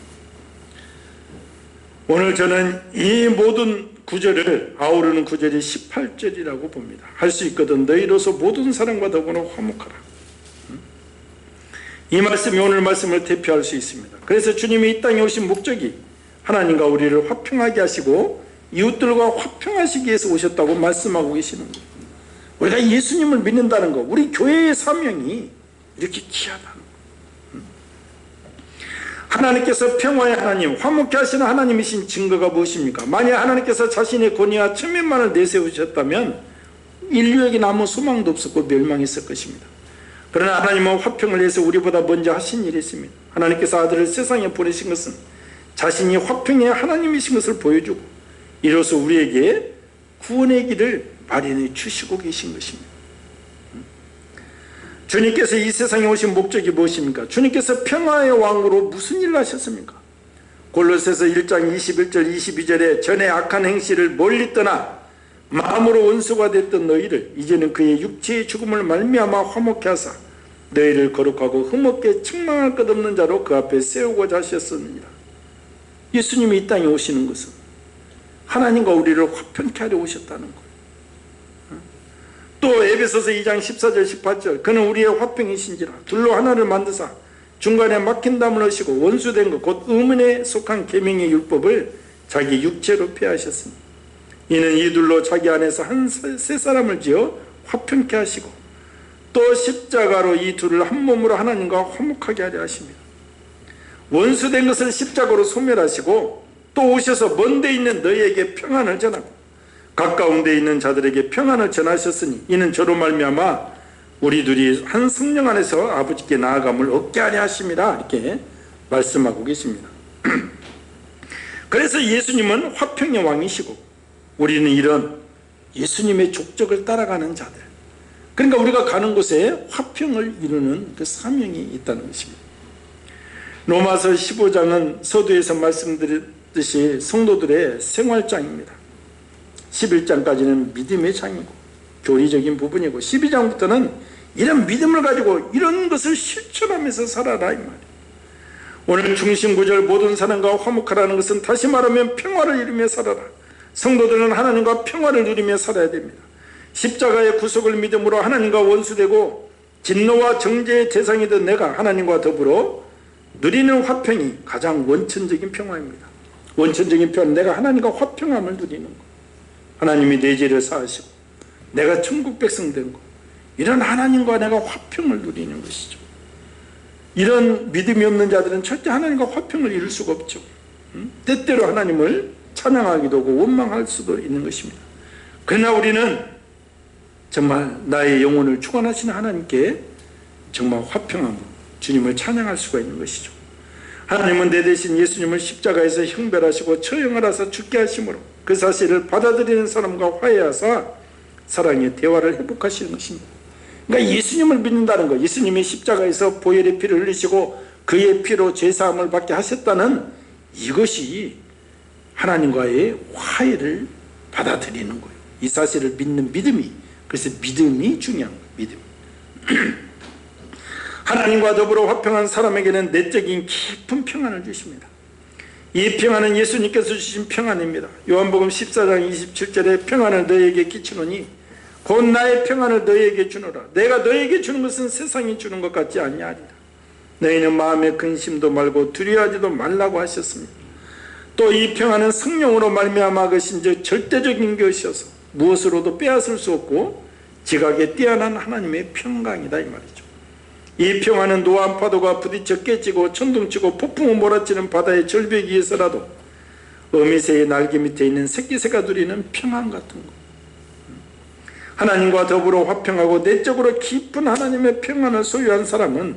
오늘 저는 이 모든 구절을 아우르는 구절이 18절이라고 봅니다. 할 수 있거든 너희로서 모든 사람과 더불어 화목하라. 이 말씀이 오늘 말씀을 대표할 수 있습니다. 그래서 주님이 이 땅에 오신 목적이 하나님과 우리를 화평하게 하시고 이웃들과 화평하시기 위해서 오셨다고 말씀하고 계시는 거예요. 우리가 예수님을 믿는다는 거, 우리 교회의 사명이 이렇게 귀하다는 거예요. 하나님께서 평화의 하나님, 화목케 하시는 하나님이신 증거가 무엇입니까? 만약 하나님께서 자신의 권위와 천면만을 내세우셨다면 인류에게 아무 소망도 없었고 멸망했을 것입니다. 그러나 하나님은 화평을 위해서 우리보다 먼저 하신 일이 있습니다. 하나님께서 아들을 세상에 보내신 것은 자신이 화평의 하나님이신 것을 보여주고 이로써 우리에게 구원의 길을 마련해 주시고 계신 것입니다. 주님께서 이 세상에 오신 목적이 무엇입니까? 주님께서 평화의 왕으로 무슨 일을 하셨습니까? 골로새서 1장 21절 22절에 전에 악한 행실을 멀리 떠나 마음으로 원수가 됐던 너희를 이제는 그의 육체의 죽음을 말미암아 화목케 하사 너희를 거룩하고 흠없게 책망할 것 없는 자로 그 앞에 세우고자 하셨습니다. 예수님이 이 땅에 오시는 것은 하나님과 우리를 화평케 하려 오셨다는 거예요. 또 에베소서 2장 14절 18절 그는 우리의 화평이신지라 둘로 하나를 만드사 중간에 막힌 담을 하시고 원수된 것 곧 의문에 속한 계명의 율법을 자기 육체로 폐하셨습니다. 이는 이둘로 자기 안에서 한 세 사람을 지어 화평케 하시고 또 십자가로 이 둘을 한 몸으로 하나님과 화목하게 하려 하십니다. 원수된 것을 십자가로 소멸하시고 또 오셔서 먼 데 있는 너희에게 평안을 전하고 가까운 데 있는 자들에게 평안을 전하셨으니 이는 저로 말미암아 우리 둘이 한 성령 안에서 아버지께 나아감을 얻게 하려 하심이라 이렇게 말씀하고 계십니다. 그래서 예수님은 화평의 왕이시고 우리는 이런 예수님의 족적을 따라가는 자들, 그러니까 우리가 가는 곳에 화평을 이루는 그 사명이 있다는 것입니다. 로마서 15장은 서두에서 말씀드렸듯이 성도들의 생활장입니다. 11장까지는 믿음의 장이고 교리적인 부분이고 12장부터는 이런 믿음을 가지고 이런 것을 실천하면서 살아라 이 말이에요. 오늘 중심구절 모든 사람과 화목하라는 것은 다시 말하면 평화를 이루며 살아라. 성도들은 하나님과 평화를 누리며 살아야 됩니다. 십자가의 구속을 믿음으로 하나님과 원수되고 진노와 정죄의 대상이 된 내가 하나님과 더불어 누리는 화평이 가장 원천적인 평화입니다. 원천적인 평화는 내가 하나님과 화평함을 누리는 것, 하나님이 내 죄를 사하시고 내가 천국 백성 된 것, 이런 하나님과 내가 화평을 누리는 것이죠. 이런 믿음이 없는 자들은 절대 하나님과 화평을 이룰 수가 없죠. 때때로 하나님을 찬양하기도 하고 원망할 수도 있는 것입니다. 그러나 우리는 정말 나의 영혼을 주관하시는 하나님께 정말 화평함으로 주님을 찬양할 수가 있는 것이죠. 하나님은 내 대신 예수님을 십자가에서 형별하시고 처형을 하사 죽게 하심으로 그 사실을 받아들이는 사람과 화해하사 사랑의 대화를 회복하시는 것입니다. 그러니까 예수님을 믿는다는 것, 예수님이 십자가에서 보혈의 피를 흘리시고 그의 피로 죄사함을 받게 하셨다는 이것이 하나님과의 화해를 받아들이는 거예요. 이 사실을 믿는 믿음이, 그래서 믿음이 중요한 거예요. 믿음. 하나님과 더불어 화평한 사람에게는 내적인 깊은 평안을 주십니다. 이 평안은 예수님께서 주신 평안입니다. 요한복음 14장 27절에 평안을 너희에게 끼치노니 곧 나의 평안을 너희에게 주노라. 내가 너희에게 주는 것은 세상이 주는 것 같지 아니하리라. 너희는 마음에 근심도 말고 두려워하지도 말라고 하셨습니다. 또 이 평안은 성령으로 말미암아 것인즉 절대적인 것이어서 무엇으로도 빼앗을 수 없고 지각에 뛰어난 하나님의 평강이다 이 말이죠. 이 평안은 노한 파도가 부딪혀 깨지고 천둥치고 폭풍을 몰아치는 바다의 절벽 위에서라도 어미새의 날개 밑에 있는 새끼새가 누리는 평안 같은 것. 하나님과 더불어 화평하고 내적으로 깊은 하나님의 평안을 소유한 사람은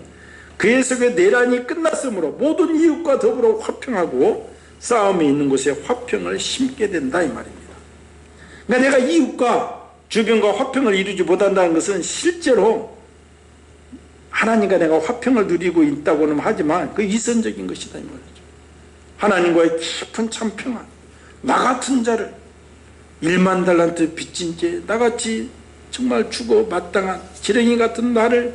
그의 속에 내란이 끝났으므로 모든 이웃과 더불어 화평하고 싸움이 있는 곳에 화평을 심게 된다 이 말입니다. 그러니까 내가 이웃과 주변과 화평을 이루지 못한다는 것은 실제로 하나님과 내가 화평을 누리고 있다고는 하지만 그 이선적인 것이다 이 말이죠. 하나님과의 깊은 참 평안, 나 같은 자를 1만 달란트 빚진 죄, 나같이 정말 죽어 마땅한 지렁이 같은 나를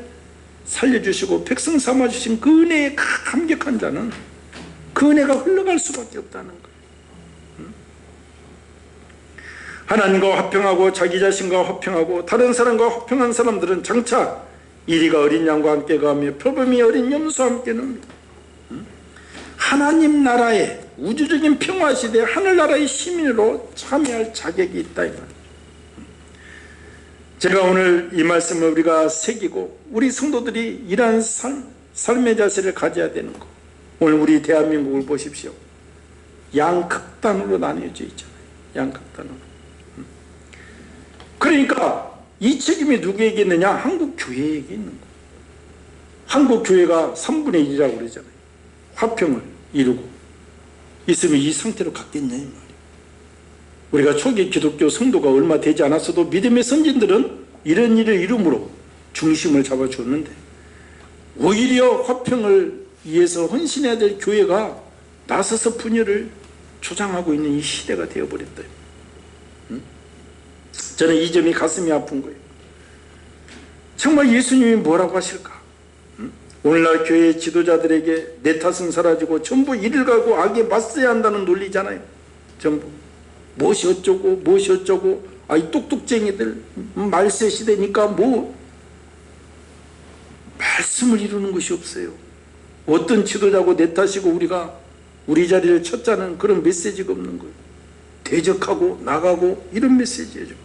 살려주시고 백성 삼아주신 그 은혜에 감격한 자는 그 은혜가 흘러갈 수밖에 없다는 거예요. 하나님과 화평하고 자기 자신과 화평하고 다른 사람과 화평한 사람들은 장차 이리가 어린 양과 함께 가며 표범이 어린 염소와 함께 놉니다. 하나님 나라의 우주적인 평화 시대 하늘나라의 시민으로 참여할 자격이 있다 이 말이에요. 제가 오늘 이 말씀을 우리가 새기고 우리 성도들이 이러한 삶의 자세를 가져야 되는 것. 오늘 우리 대한민국을 보십시오. 양극단으로 나뉘어져 있잖아요. 양극단으로. 그러니까 이 책임이 누구에게 있느냐? 한국 교회에게 있는 거예요. 한국 교회가 3분의 1이라고 그러잖아요. 화평을 이루고 있으면 이 상태로 갔겠냐 이 말이에요. 우리가 초기 기독교 성도가 얼마 되지 않았어도 믿음의 선진들은 이런 일을 이름으로 중심을 잡아주었는데 오히려 화평을 위해서 헌신해야 될 교회가 나서서 분열을 조장하고 있는 이 시대가 되어버렸다. 저는 이 점이 가슴이 아픈 거예요. 정말 예수님이 뭐라고 하실까? 오늘날 교회 지도자들에게 내 탓은 사라지고 전부 이를 가고 악에 맞서야 한다는 논리잖아요. 전부 무엇이 어쩌고 무엇이 어쩌고 이 똑똑쟁이들 말세 시대니까 뭐 말씀을 이루는 것이 없어요. 어떤 지도자고 내 탓이고 우리가 우리 자리를 쳤자는 그런 메시지가 없는 거예요. 대적하고 나가고 이런 메시지예요.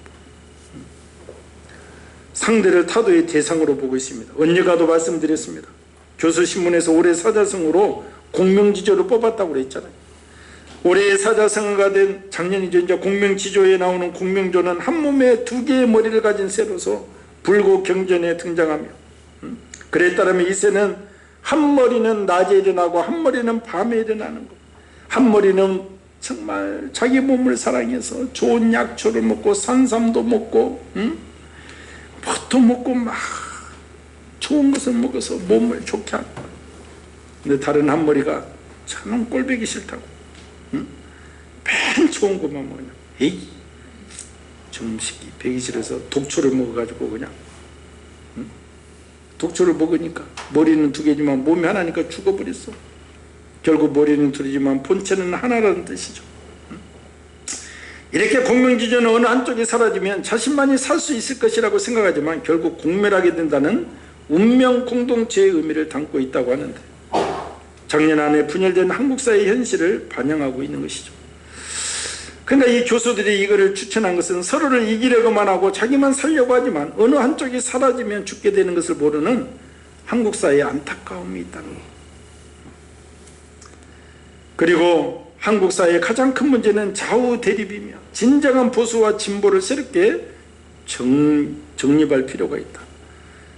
상대를 타도의 대상으로 보고 있습니다. 언제가도 말씀드렸습니다. 교수신문에서 올해 사자성어로 공명지조를 뽑았다고 그랬잖아요. 올해의 사자성어가 된 작년이죠. 이제 공명지조에 나오는 공명조는 한 몸에 두 개의 머리를 가진 새로서 불고 경전에 등장하며, 그에 따르면 이 새는 한 머리는 낮에 일어나고 한 머리는 밤에 일어나는 것. 한 머리는 정말 자기 몸을 사랑해서 좋은 약초를 먹고 산삼도 먹고 뭣도 먹고 막 좋은 것을 먹어서 몸을 좋게 하고, 근데 다른 한 머리가 저는 꼴보기 싫다고 맨 좋은 것만 먹냐. 에이, 저놈 새끼 배기 싫어서 독초를 먹어가지고 그냥 독초를 먹으니까 머리는 두 개지만 몸이 하나니까 죽어버렸어. 결국 머리는 둘이지만 본체는 하나라는 뜻이죠. 이렇게 공명지조는 어느 한쪽이 사라지면 자신만이 살 수 있을 것이라고 생각하지만 결국 공멸하게 된다는 운명 공동체의 의미를 담고 있다고 하는데, 작년 안에 분열된 한국 사회의 현실을 반영하고 있는 것이죠. 그러니까 이 교수들이 이거를 추천한 것은 서로를 이기려고만 하고 자기만 살려고 하지만 어느 한쪽이 사라지면 죽게 되는 것을 모르는 한국 사회의 안타까움이 있다는 것. 그리고 한국 사회의 가장 큰 문제는 좌우 대립이며 진정한 보수와 진보를 새롭게 정립할 필요가 있다.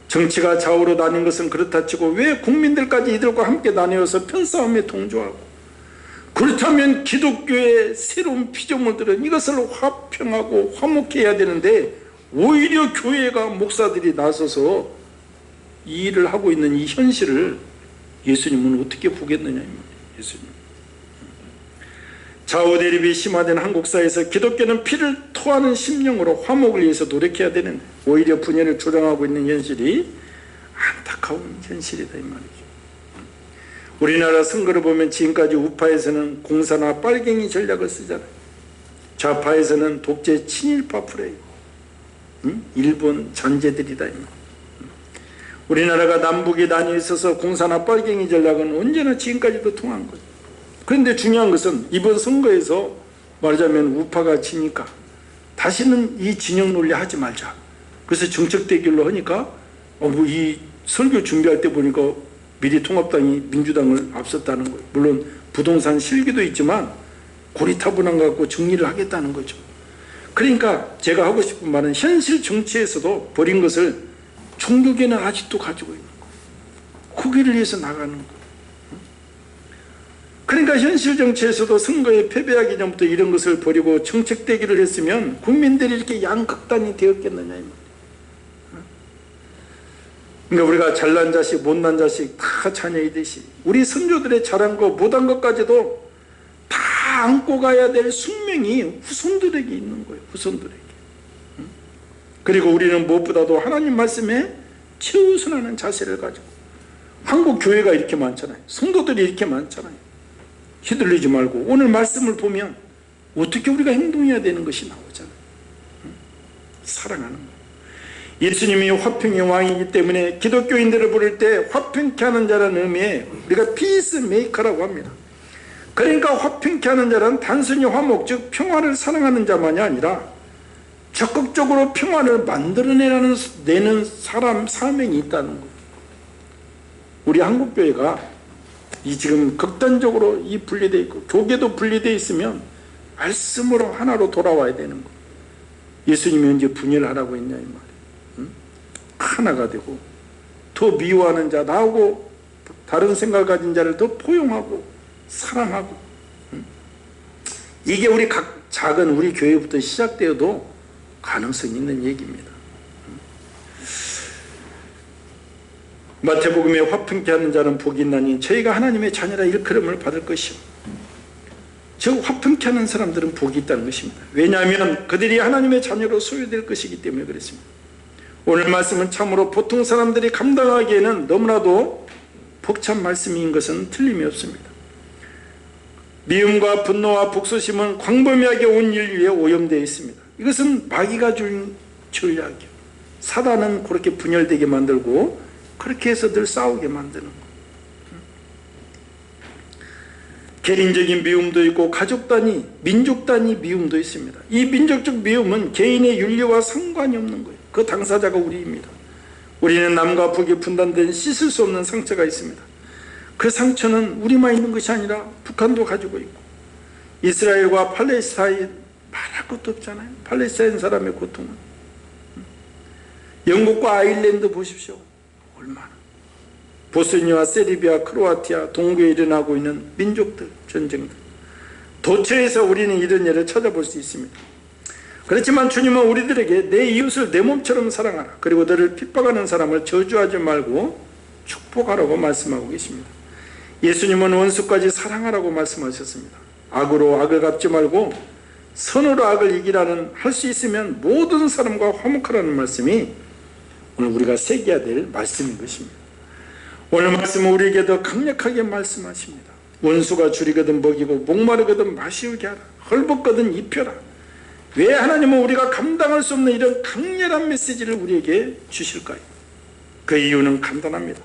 정치가 좌우로 나뉜 것은 그렇다 치고 왜 국민들까지 이들과 함께 나뉘어서 편싸움에 동조하고, 그렇다면 기독교의 새로운 피조물들은 이것을 화평하고 화목해야 되는데 오히려 교회가 목사들이 나서서 이 일을 하고 있는 이 현실을 예수님은 어떻게 보겠느냐 이 말이에요. 예수님. 좌우 대립이 심화된 한국 사회에서 기독교는 피를 토하는 심령으로 화목을 위해서 노력해야 되는데 오히려 분열을 조장하고 있는 현실이 안타까운 현실이다 이 말이죠. 우리나라 선거를 보면 지금까지 우파에서는 공사나 빨갱이 전략을 쓰잖아요. 좌파에서는 독재 친일파 플레이, 일본 잔재들이다 이 말이에요. 우리나라가 남북에 나뉘어 있어서 공사나 빨갱이 전략은 언제나 지금까지도 통한 거죠. 그런데 중요한 것은 이번 선거에서 말하자면 우파가 지니까 다시는 이 진영 논리 하지 말자. 그래서 정책 대결로 하니까 이 설교 준비할 때 보니까 미래통합당이 민주당을 앞섰다는 거예요. 물론 부동산 실기도 있지만 고리타분한 것 갖고 정리를 하겠다는 거죠. 그러니까 제가 하고 싶은 말은 현실 정치에서도 버린 것을 종교계는 아직도 가지고 있는 거예요. 거기를 위해서 나가는 거예요. 그러니까 현실 정치에서도 선거에 패배하기 전부터 이런 것을 버리고 정책 대결을 했으면 국민들이 이렇게 양극단이 되었겠느냐 이 말이에요. 그러니까 우리가 잘난 자식 못난 자식 다 자녀이듯이 우리 선조들의 잘한 것 못한 것까지도 다 안고 가야 될 숙명이 후손들에게 있는 거예요. 후손들에게. 그리고 우리는 무엇보다도 하나님 말씀에 최우선하는 자세를 가지고, 한국 교회가 이렇게 많잖아요. 성도들이 이렇게 많잖아요. 휘둘리지 말고 오늘 말씀을 보면 어떻게 우리가 행동해야 되는 것이 나오잖아요. 사랑하는 거. 예수님이 화평의 왕이기 때문에 기독교인들을 부를 때 화평케 하는 자라는 의미에 우리가 피스메이커라고 합니다. 그러니까 화평케 하는 자란 단순히 화목, 즉 평화를 사랑하는 자만이 아니라 적극적으로 평화를 만들어내는 사람 사명이 있다는 거예요. 우리 한국교회가 이 지금 극단적으로 이 분리되어 있고 교계도 분리되어 있으면 말씀으로 하나로 돌아와야 되는 거예요. 예수님이 언제 분열하라고 했냐 이 말이에요. 하나가 되고 더 미워하는 자, 나하고 다른 생각을 가진 자를 더 포용하고 사랑하고, 이게 우리 각 작은 우리 교회부터 시작되어도 가능성이 있는 얘기입니다. 마태복음에 화평케 하는 자는 복이 있나니 저희가 하나님의 자녀라 일컬음을 받을 것이요. 즉 화평케 하는 사람들은 복이 있다는 것입니다. 왜냐하면 그들이 하나님의 자녀로 소유될 것이기 때문에 그렇습니다. 오늘 말씀은 참으로 보통 사람들이 감당하기에는 너무나도 벅찬 말씀인 것은 틀림이 없습니다. 미움과 분노와 복수심은 광범위하게 온 인류에 오염되어 있습니다. 이것은 마귀가 준 전략이에요. 사단은 그렇게 분열되게 만들고 그렇게 해서 늘 싸우게 만드는 거예요. 개인적인 미움도 있고 가족 단위, 민족 단위 미움도 있습니다. 이 민족적 미움은 개인의 윤리와 상관이 없는 거예요. 그 당사자가 우리입니다. 우리는 남과 북이 분단된 씻을 수 없는 상처가 있습니다. 그 상처는 우리만 있는 것이 아니라 북한도 가지고 있고, 이스라엘과 팔레스타인 말할 것도 없잖아요. 팔레스타인 사람의 고통은. 영국과 아일랜드 보십시오. 얼마나. 보스니아, 세르비아, 크로아티아 동구에 일어나고 있는 민족들 전쟁들. 도처에서 우리는 이런 예를 찾아볼 수 있습니다. 그렇지만 주님은 우리들에게 내 이웃을 내 몸처럼 사랑하라, 그리고 너를 핍박하는 사람을 저주하지 말고 축복하라고 말씀하고 계십니다. 예수님은 원수까지 사랑하라고 말씀하셨습니다. 악으로 악을 갚지 말고 선으로 악을 이기라는, 할 수 있으면 모든 사람과 화목하라는 말씀이 오늘 우리가 새겨야 될 말씀인 것입니다. 오늘 말씀은 우리에게 더 강력하게 말씀하십니다. 원수가 줄이거든 먹이고 목마르거든 마시우게 하라, 헐벗거든 입혀라. 왜 하나님은 우리가 감당할 수 없는 이런 강렬한 메시지를 우리에게 주실까요? 그 이유는 간단합니다.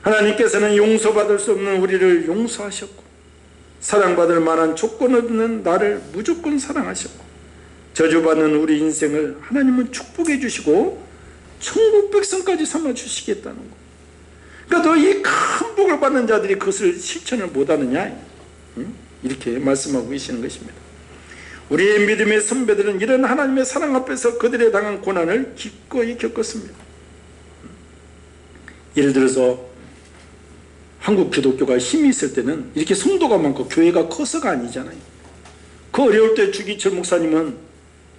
하나님께서는 용서받을 수 없는 우리를 용서하셨고, 사랑받을 만한 조건 없는 나를 무조건 사랑하셨고, 저주받는 우리 인생을 하나님은 축복해 주시고 천국 백성까지 삼아 주시겠다는 거. 그러니까 너 이 큰 복을 받는 자들이 그것을 실천을 못하느냐, 이렇게 말씀하고 계시는 것입니다. 우리의 믿음의 선배들은 이런 하나님의 사랑 앞에서 그들의 당한 고난을 기꺼이 겪었습니다. 예를 들어서 한국 기독교가 힘이 있을 때는 이렇게 성도가 많고 교회가 커서가 아니잖아요. 그 어려울 때 주기철 목사님은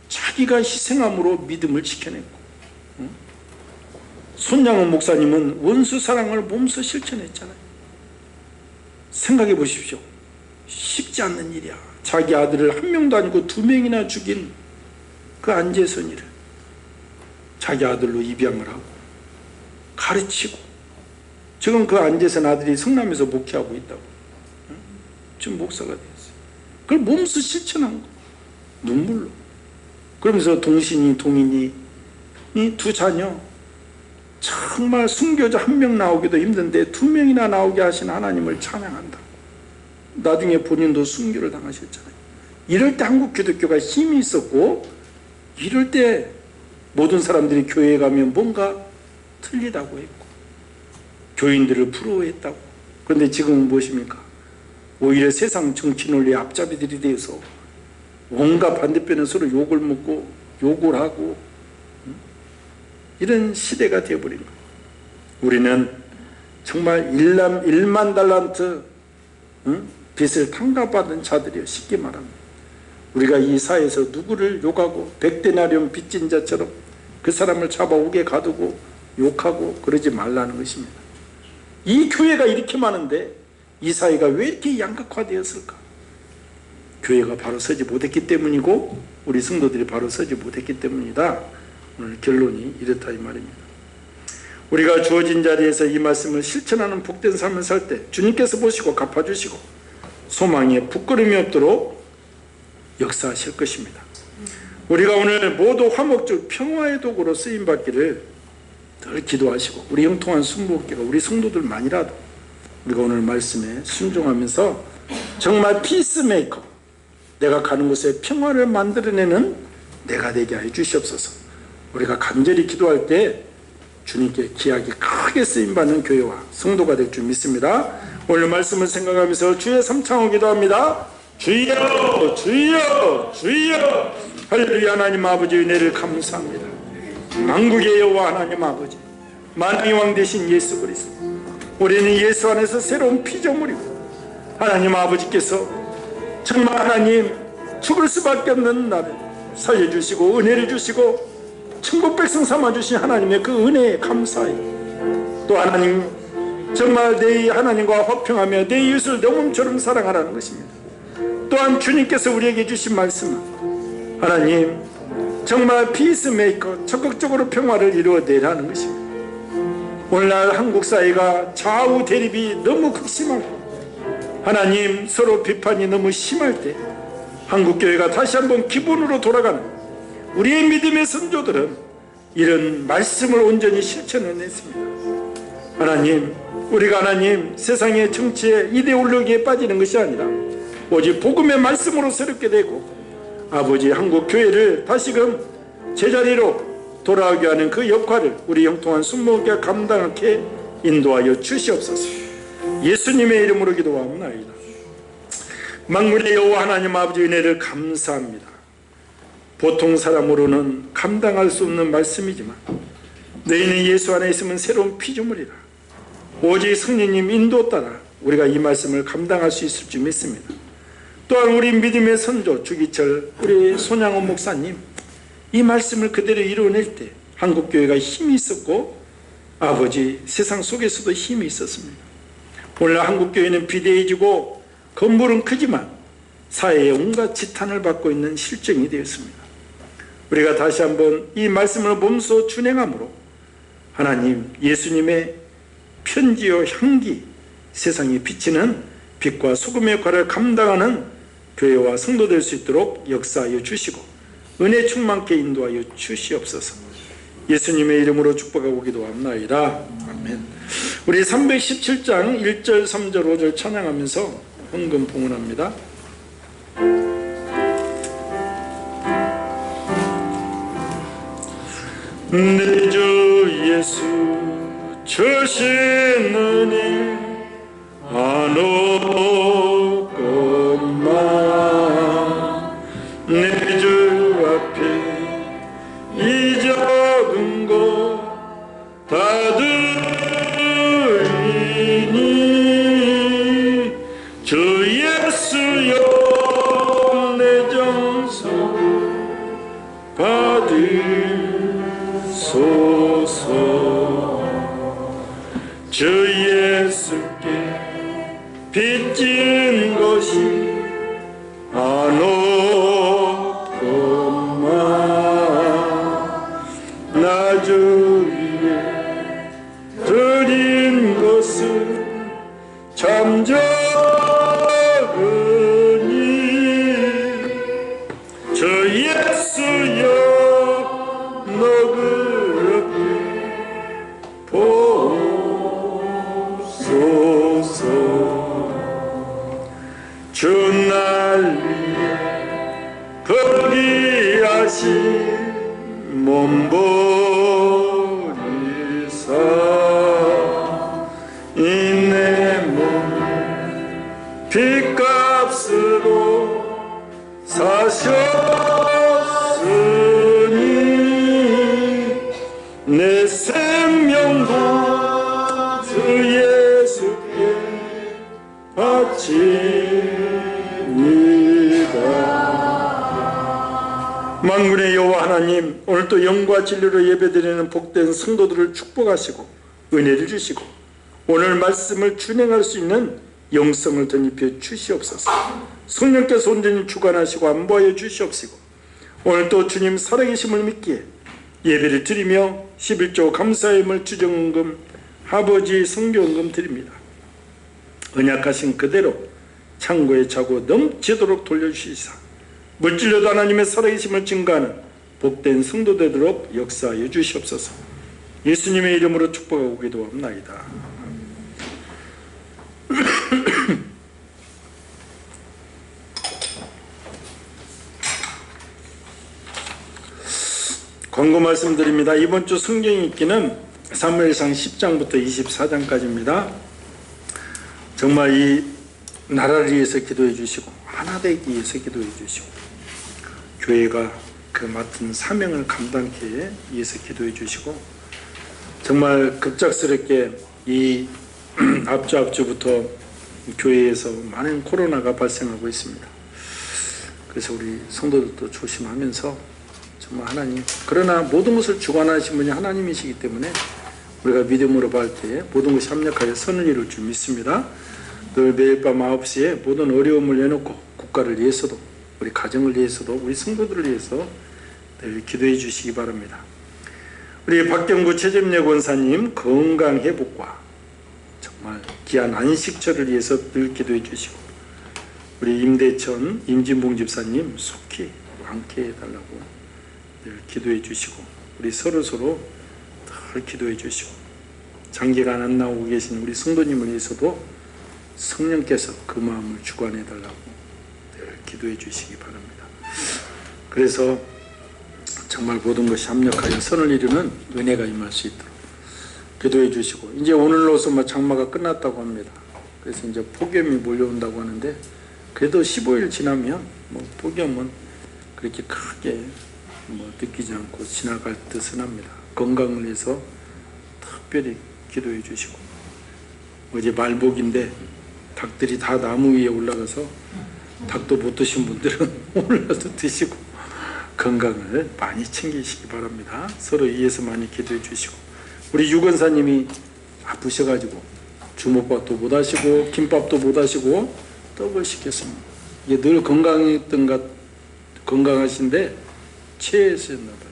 자기가 희생함으로 믿음을 지켜냈고, 손양원 목사님은 원수 사랑을 몸소 실천했잖아요. 생각해 보십시오. 쉽지 않는 일이야. 자기 아들을 한 명도 아니고 2명이나 죽인 그 안재선이를 자기 아들로 입양을 하고 가르치고, 지금 그 안재선 아들이 성남에서 목회하고 있다고. 지금 목사가 되었어요. 그걸 몸소 실천한 거, 눈물로. 그러면서 동신이 동인이 이 2 자녀, 정말 순교자 1명 나오기도 힘든데 2명이나 나오게 하신 하나님을 찬양한다. 나중에 본인도 순교를 당하셨잖아요. 이럴 때 한국 기독교가 힘이 있었고, 이럴 때 모든 사람들이 교회에 가면 뭔가 틀리다고 했고, 교인들을 부러워했다고. 그런데 지금은 무엇입니까? 오히려 세상 정치 논리의 앞잡이들이 되어서 온갖 반대편은 서로 욕을 먹고 욕을 하고, 이런 시대가 되어버린 거예요. 우리는 정말 1만 달란트 빚을 탕감받은 자들이요, 쉽게 말합니다. 우리가 이 사회에서 누구를 욕하고 100데나리온 빚진 자처럼 그 사람을 잡아 옥에 가두고 욕하고 그러지 말라는 것입니다. 이 교회가 이렇게 많은데 이 사회가 왜 이렇게 양극화되었을까? 교회가 바로 서지 못했기 때문이고, 우리 성도들이 바로 서지 못했기 때문이다. 오늘 결론이 이렇다 이 말입니다. 우리가 주어진 자리에서 이 말씀을 실천하는 복된 삶을 살 때 주님께서 보시고 갚아주시고 소망에 부끄러움이 없도록 역사하실 것입니다. 우리가 오늘 모두 화목적 평화의 도구로 쓰임받기를 늘 기도하시고, 우리 형통한 순복기가 우리 성도들만이라도 우리가 오늘 말씀에 순종하면서 정말 피스메이커, 내가 가는 곳에 평화를 만들어내는 내가 되게 해 주시옵소서. 우리가 간절히 기도할 때 주님께 귀하게 크게 쓰임받는 교회와 성도가 될 줄 믿습니다. 오늘 말씀을 생각하면서 주의 3창을 기도합니다. 주여 주여 주여. 할렐루야. 하나님 아버지 은혜를 감사합니다. 만국의 여호와 하나님 아버지, 만왕의 왕 되신 예수 그리스도, 우리는 예수 안에서 새로운 피조물이고, 하나님 아버지께서 정말 하나님 죽을 수밖에 없는 나를 살려주시고 은혜를 주시고 천국 백성 삼아주신 하나님의 그 은혜에 감사해. 또 하나님 정말 내 하나님과 화평하며 내 이웃을 내 몸처럼 사랑하라는 것입니다. 또한 주님께서 우리에게 주신 말씀은 하나님 정말 피스메이커, 적극적으로 평화를 이루어내라는 것입니다. 오늘날 한국 사회가 좌우 대립이 너무 극심하고 하나님 서로 비판이 너무 심할 때 한국교회가 다시 한번 기본으로 돌아가는 우리의 믿음의 선조들은 이런 말씀을 온전히 실천해냈습니다. 하나님, 우리가 하나님 세상의 정치에 이데올로기에 빠지는 것이 아니라 오직 복음의 말씀으로 새롭게 되고, 아버지 한국 교회를 다시금 제자리로 돌아오게 하는 그 역할을 우리 영통한 순목교가 감당하게 인도하여 주시옵소서. 예수님의 이름으로 기도하옵나이다. 만군의 여호와 하나님 아버지 은혜를 감사합니다. 보통 사람으로는 감당할 수 없는 말씀이지만 너희는 예수 안에 있으면 새로운 피조물이라. 오직 성령님 인도 따라 우리가 이 말씀을 감당할 수 있을 줄 믿습니다. 또한 우리 믿음의 선조 주기철 우리 손양원 목사님 이 말씀을 그대로 이루어낼 때 한국교회가 힘이 있었고 아버지 세상 속에서도 힘이 있었습니다. 오늘 한국교회는 비대해지고 건물은 크지만 사회의 온갖 지탄을 받고 있는 실정이 되었습니다. 우리가 다시 한번 이 말씀을 몸소 준행함으로 하나님 예수님의 편지요 향기 세상에 비치는 빛과 소금의 역할을 감당하는 교회와 성도 될 수 있도록 역사하여 주시고 은혜 충만케 인도하여 주시옵소서. 예수님의 이름으로 축복하고 기도합나이다. 아멘. 우리 317장 1절 3절 5절 찬양하면서 헌금 봉헌합니다. 내 주 예수 주신 은혜 안 없건만 내 주 앞에 이 적은 것 다 드리니 주 예수여 내 정성 받으소서. 주 예수께 빚진 것이 안 없건만 나 주 위에 드린 것은 참 적으니 주 예수여 너 그렇게 보소서. 주 날 위해 거기하신 몸버리사 이 내 몸을 핏값으로 사셨으니 내 생명도 주 예수께 바칩니다. 만군의 여호와 하나님 오늘도 영과 진리로 예배드리는 복된 성도들을 축복하시고 은혜를 주시고 오늘 말씀을 준행할 수 있는 영성을 덧입혀 주시옵소서. 성령께서 온전히 주관하시고 안보하여 주시옵시고 오늘도 주님 살아계심을 믿기에 예배를 드리며 11조 감사의물 주정금 아버지 성교원금 드립니다. 언약하신 그대로 창고에 차고 넘치도록 돌려주시사 물질로도 하나님의 살아계심을 증거하는 복된 성도 되도록 역사하여 주시옵소서. 예수님의 이름으로 축복하고 기도합나이다. 광고 말씀드립니다. 이번 주 성경 읽기는 사무엘상 10장부터 24장까지입니다. 정말 이 나라를 위해서 기도해 주시고 하나 되기 위해서 기도해 주시고 교회가 그 맡은 사명을 감당케 위해서 기도해 주시고 정말 급작스럽게 이 앞주부터 교회에서 많은 코로나가 발생하고 있습니다. 그래서 우리 성도들도 조심하면서 정말 하나님 그러나 모든 것을 주관하신 분이 하나님이시기 때문에 우리가 믿음으로 볼 때 모든 것이 합력하여 선을 이룰 줄 믿습니다. 늘 매일 밤 9시에 모든 어려움을 내놓고 국가를 위해서도 우리 가정을 위해서도 우리 성도들을 위해서 늘 기도해 주시기 바랍니다. 우리 박경구 최점례 권사님 건강 회복과 정말 귀한 안식처를 위해서 늘 기도해 주시고 우리 임대천 임진봉 집사님 속히 완쾌 해달라고 늘 기도해 주시고 우리 서로 늘 기도해 주시고 장기간 안 나오고 계신 우리 성도님을 위해서도 성령께서 그 마음을 주관해 달라고 늘 기도해 주시기 바랍니다. 그래서 정말 모든 것이 합력하여 선을 이루는 은혜가 임할 수 있도록 기도해 주시고, 이제 오늘로서 장마가 끝났다고 합니다. 그래서 이제 폭염이 몰려온다고 하는데, 그래도 15일 지나면 폭염은 그렇게 크게 느끼지 않고 지나갈 듯은 합니다. 건강을 위해서 특별히 기도해 주시고, 어제 말복인데 닭들이 다 나무 위에 올라가서 닭도 못 드신 분들은 올라서 드시고 건강을 많이 챙기시기 바랍니다. 서로 위해서 많이 기도해 주시고, 우리 유건사님이 아프셔가지고 주먹밥도 못 하시고 김밥도 못 하시고 떡을 시켰습니다. 이게 늘 건강하신데 체하셨나봐.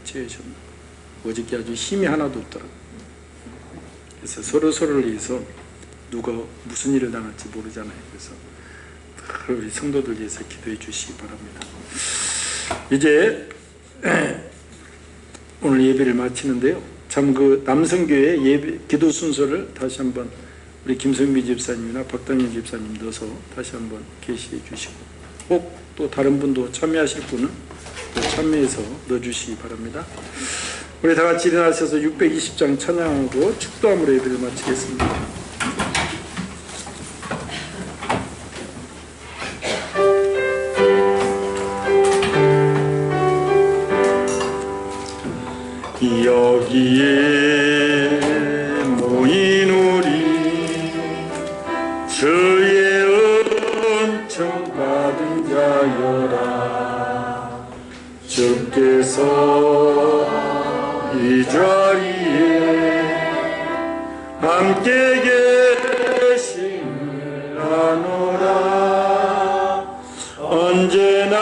어저께 아주 힘이 하나도 없더라고요. 그래서 서로를 위해서 누가 무슨 일을 당할지 모르잖아요. 그래서 우리 성도들 위해서 기도해 주시기 바랍니다. 이제 오늘 예배를 마치는데요, 참 남성교회 예배 기도 순서를 다시 한번 우리 김성미 집사님이나 박당현 집사님 넣어서 다시 한번 계시해 주시고, 꼭 또 다른 분도 참여하실 분은 또 참여해서 넣어주시기 바랍니다. 우리 다 같이 일어나셔서 620장 찬양하고 축도함으로 예배를 마치겠습니다. 여기에 모인 우리 주의 은총 받은 자여라. 주께서 이 자리에 함께 계심을 아노라. 언제나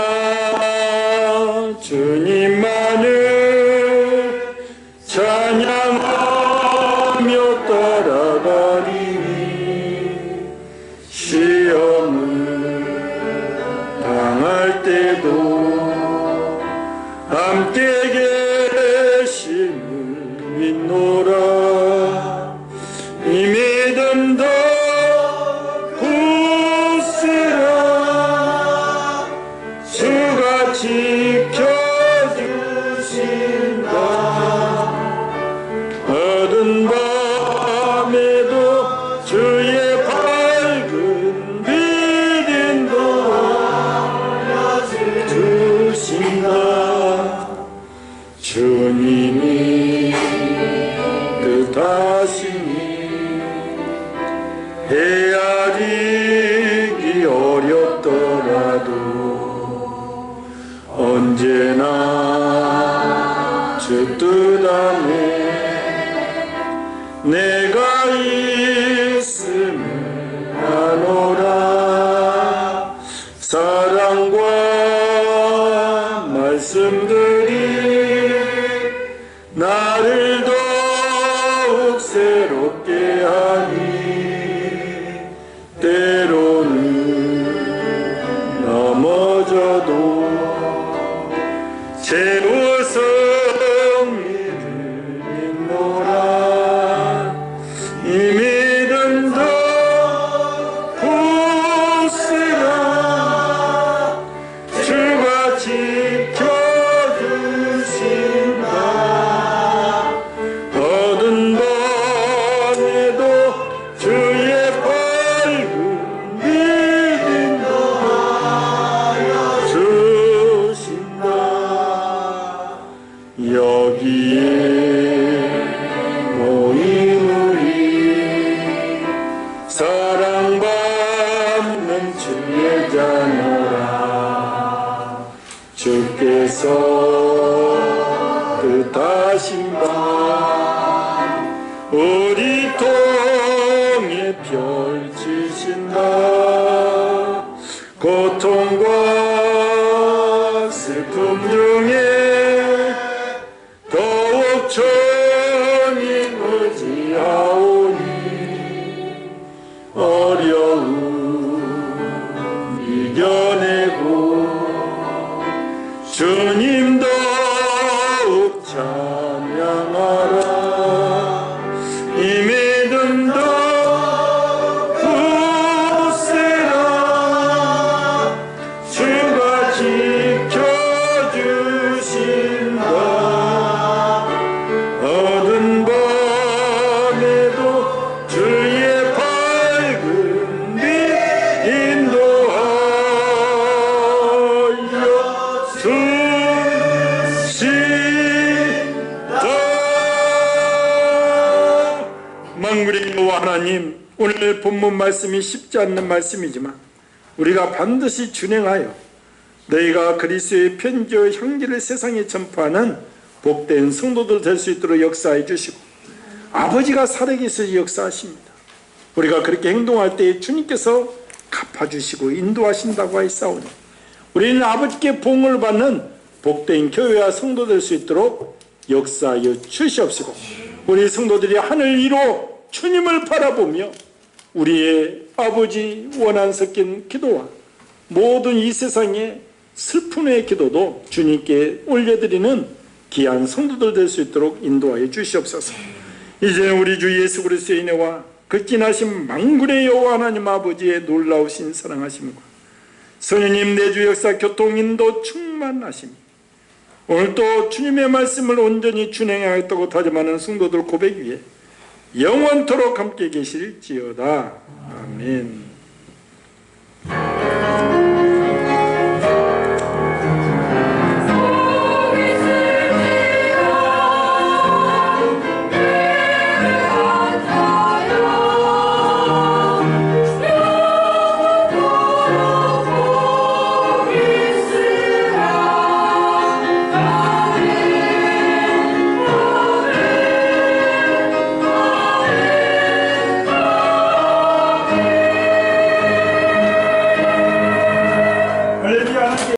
주님만을 찬양하며 따라가리니, 시험을 당할 때도 함께 계심을 믿노라. 이 믿음도 굳세라. 주가 지켜주신다. 어두운 밤에도 주의 밝은 빛인도 알려주신다. 주님이 뜻하시니 헤아리기 어렵더라도 언제나 주 뜻 안에 내가 있음을 아노라. 사랑과 말씀들이 나를 더욱 새롭게 하니, 때로는 넘어져도 채워 승리를 믿노라. 이 믿음도 굳세라. 주가 지켜주신다. 어두운 밤에도 주의 밝은 빛인도 알려주신다. 여기에 모인 우리 사랑받는 주의 자녀라. 주께서 뜻하신 바 우리 통해 펼치신다. 고통과 슬픔 중에 더욱 주님 의지하오니, 어려움 이겨내고 주님 더욱 찬양하라. 이 믿음도 굳세라. 주가 지켜주신다. 하나님, 오늘 본문 말씀이 쉽지 않는 말씀이지만 우리가 반드시 준행하여 너희가 그리스도의 편지와 향기를 세상에 전파하는 복된 성도들 될 수 있도록 역사해 주시고 아버지가 살아계셔서 역사하십니다. 우리가 그렇게 행동할 때 주님께서 갚아주시고 인도하신다고 하였사오니 우리는 아버지께 봉을 받는 복된 교회와 성도 될 수 있도록 역사하여 주시옵시고 우리 성도들이 하늘 위로 주님을 바라보며 우리의 아버지 원한 섞인 기도와 모든 이 세상의 슬픔의 기도도 주님께 올려드리는 귀한 성도들 될 수 있도록 인도하여 주시옵소서. 이제 우리 주 예수 그리스도의 은혜와 극진하신 만군의 여호와 하나님 아버지의 놀라우신 사랑하심과 성령님 내주 역사 교통 인도 충만하심 오늘도 주님의 말씀을 온전히 준행하였다고 다짐하는 성도들 고백 위에 영원토록 함께 계실지어다. 아멘.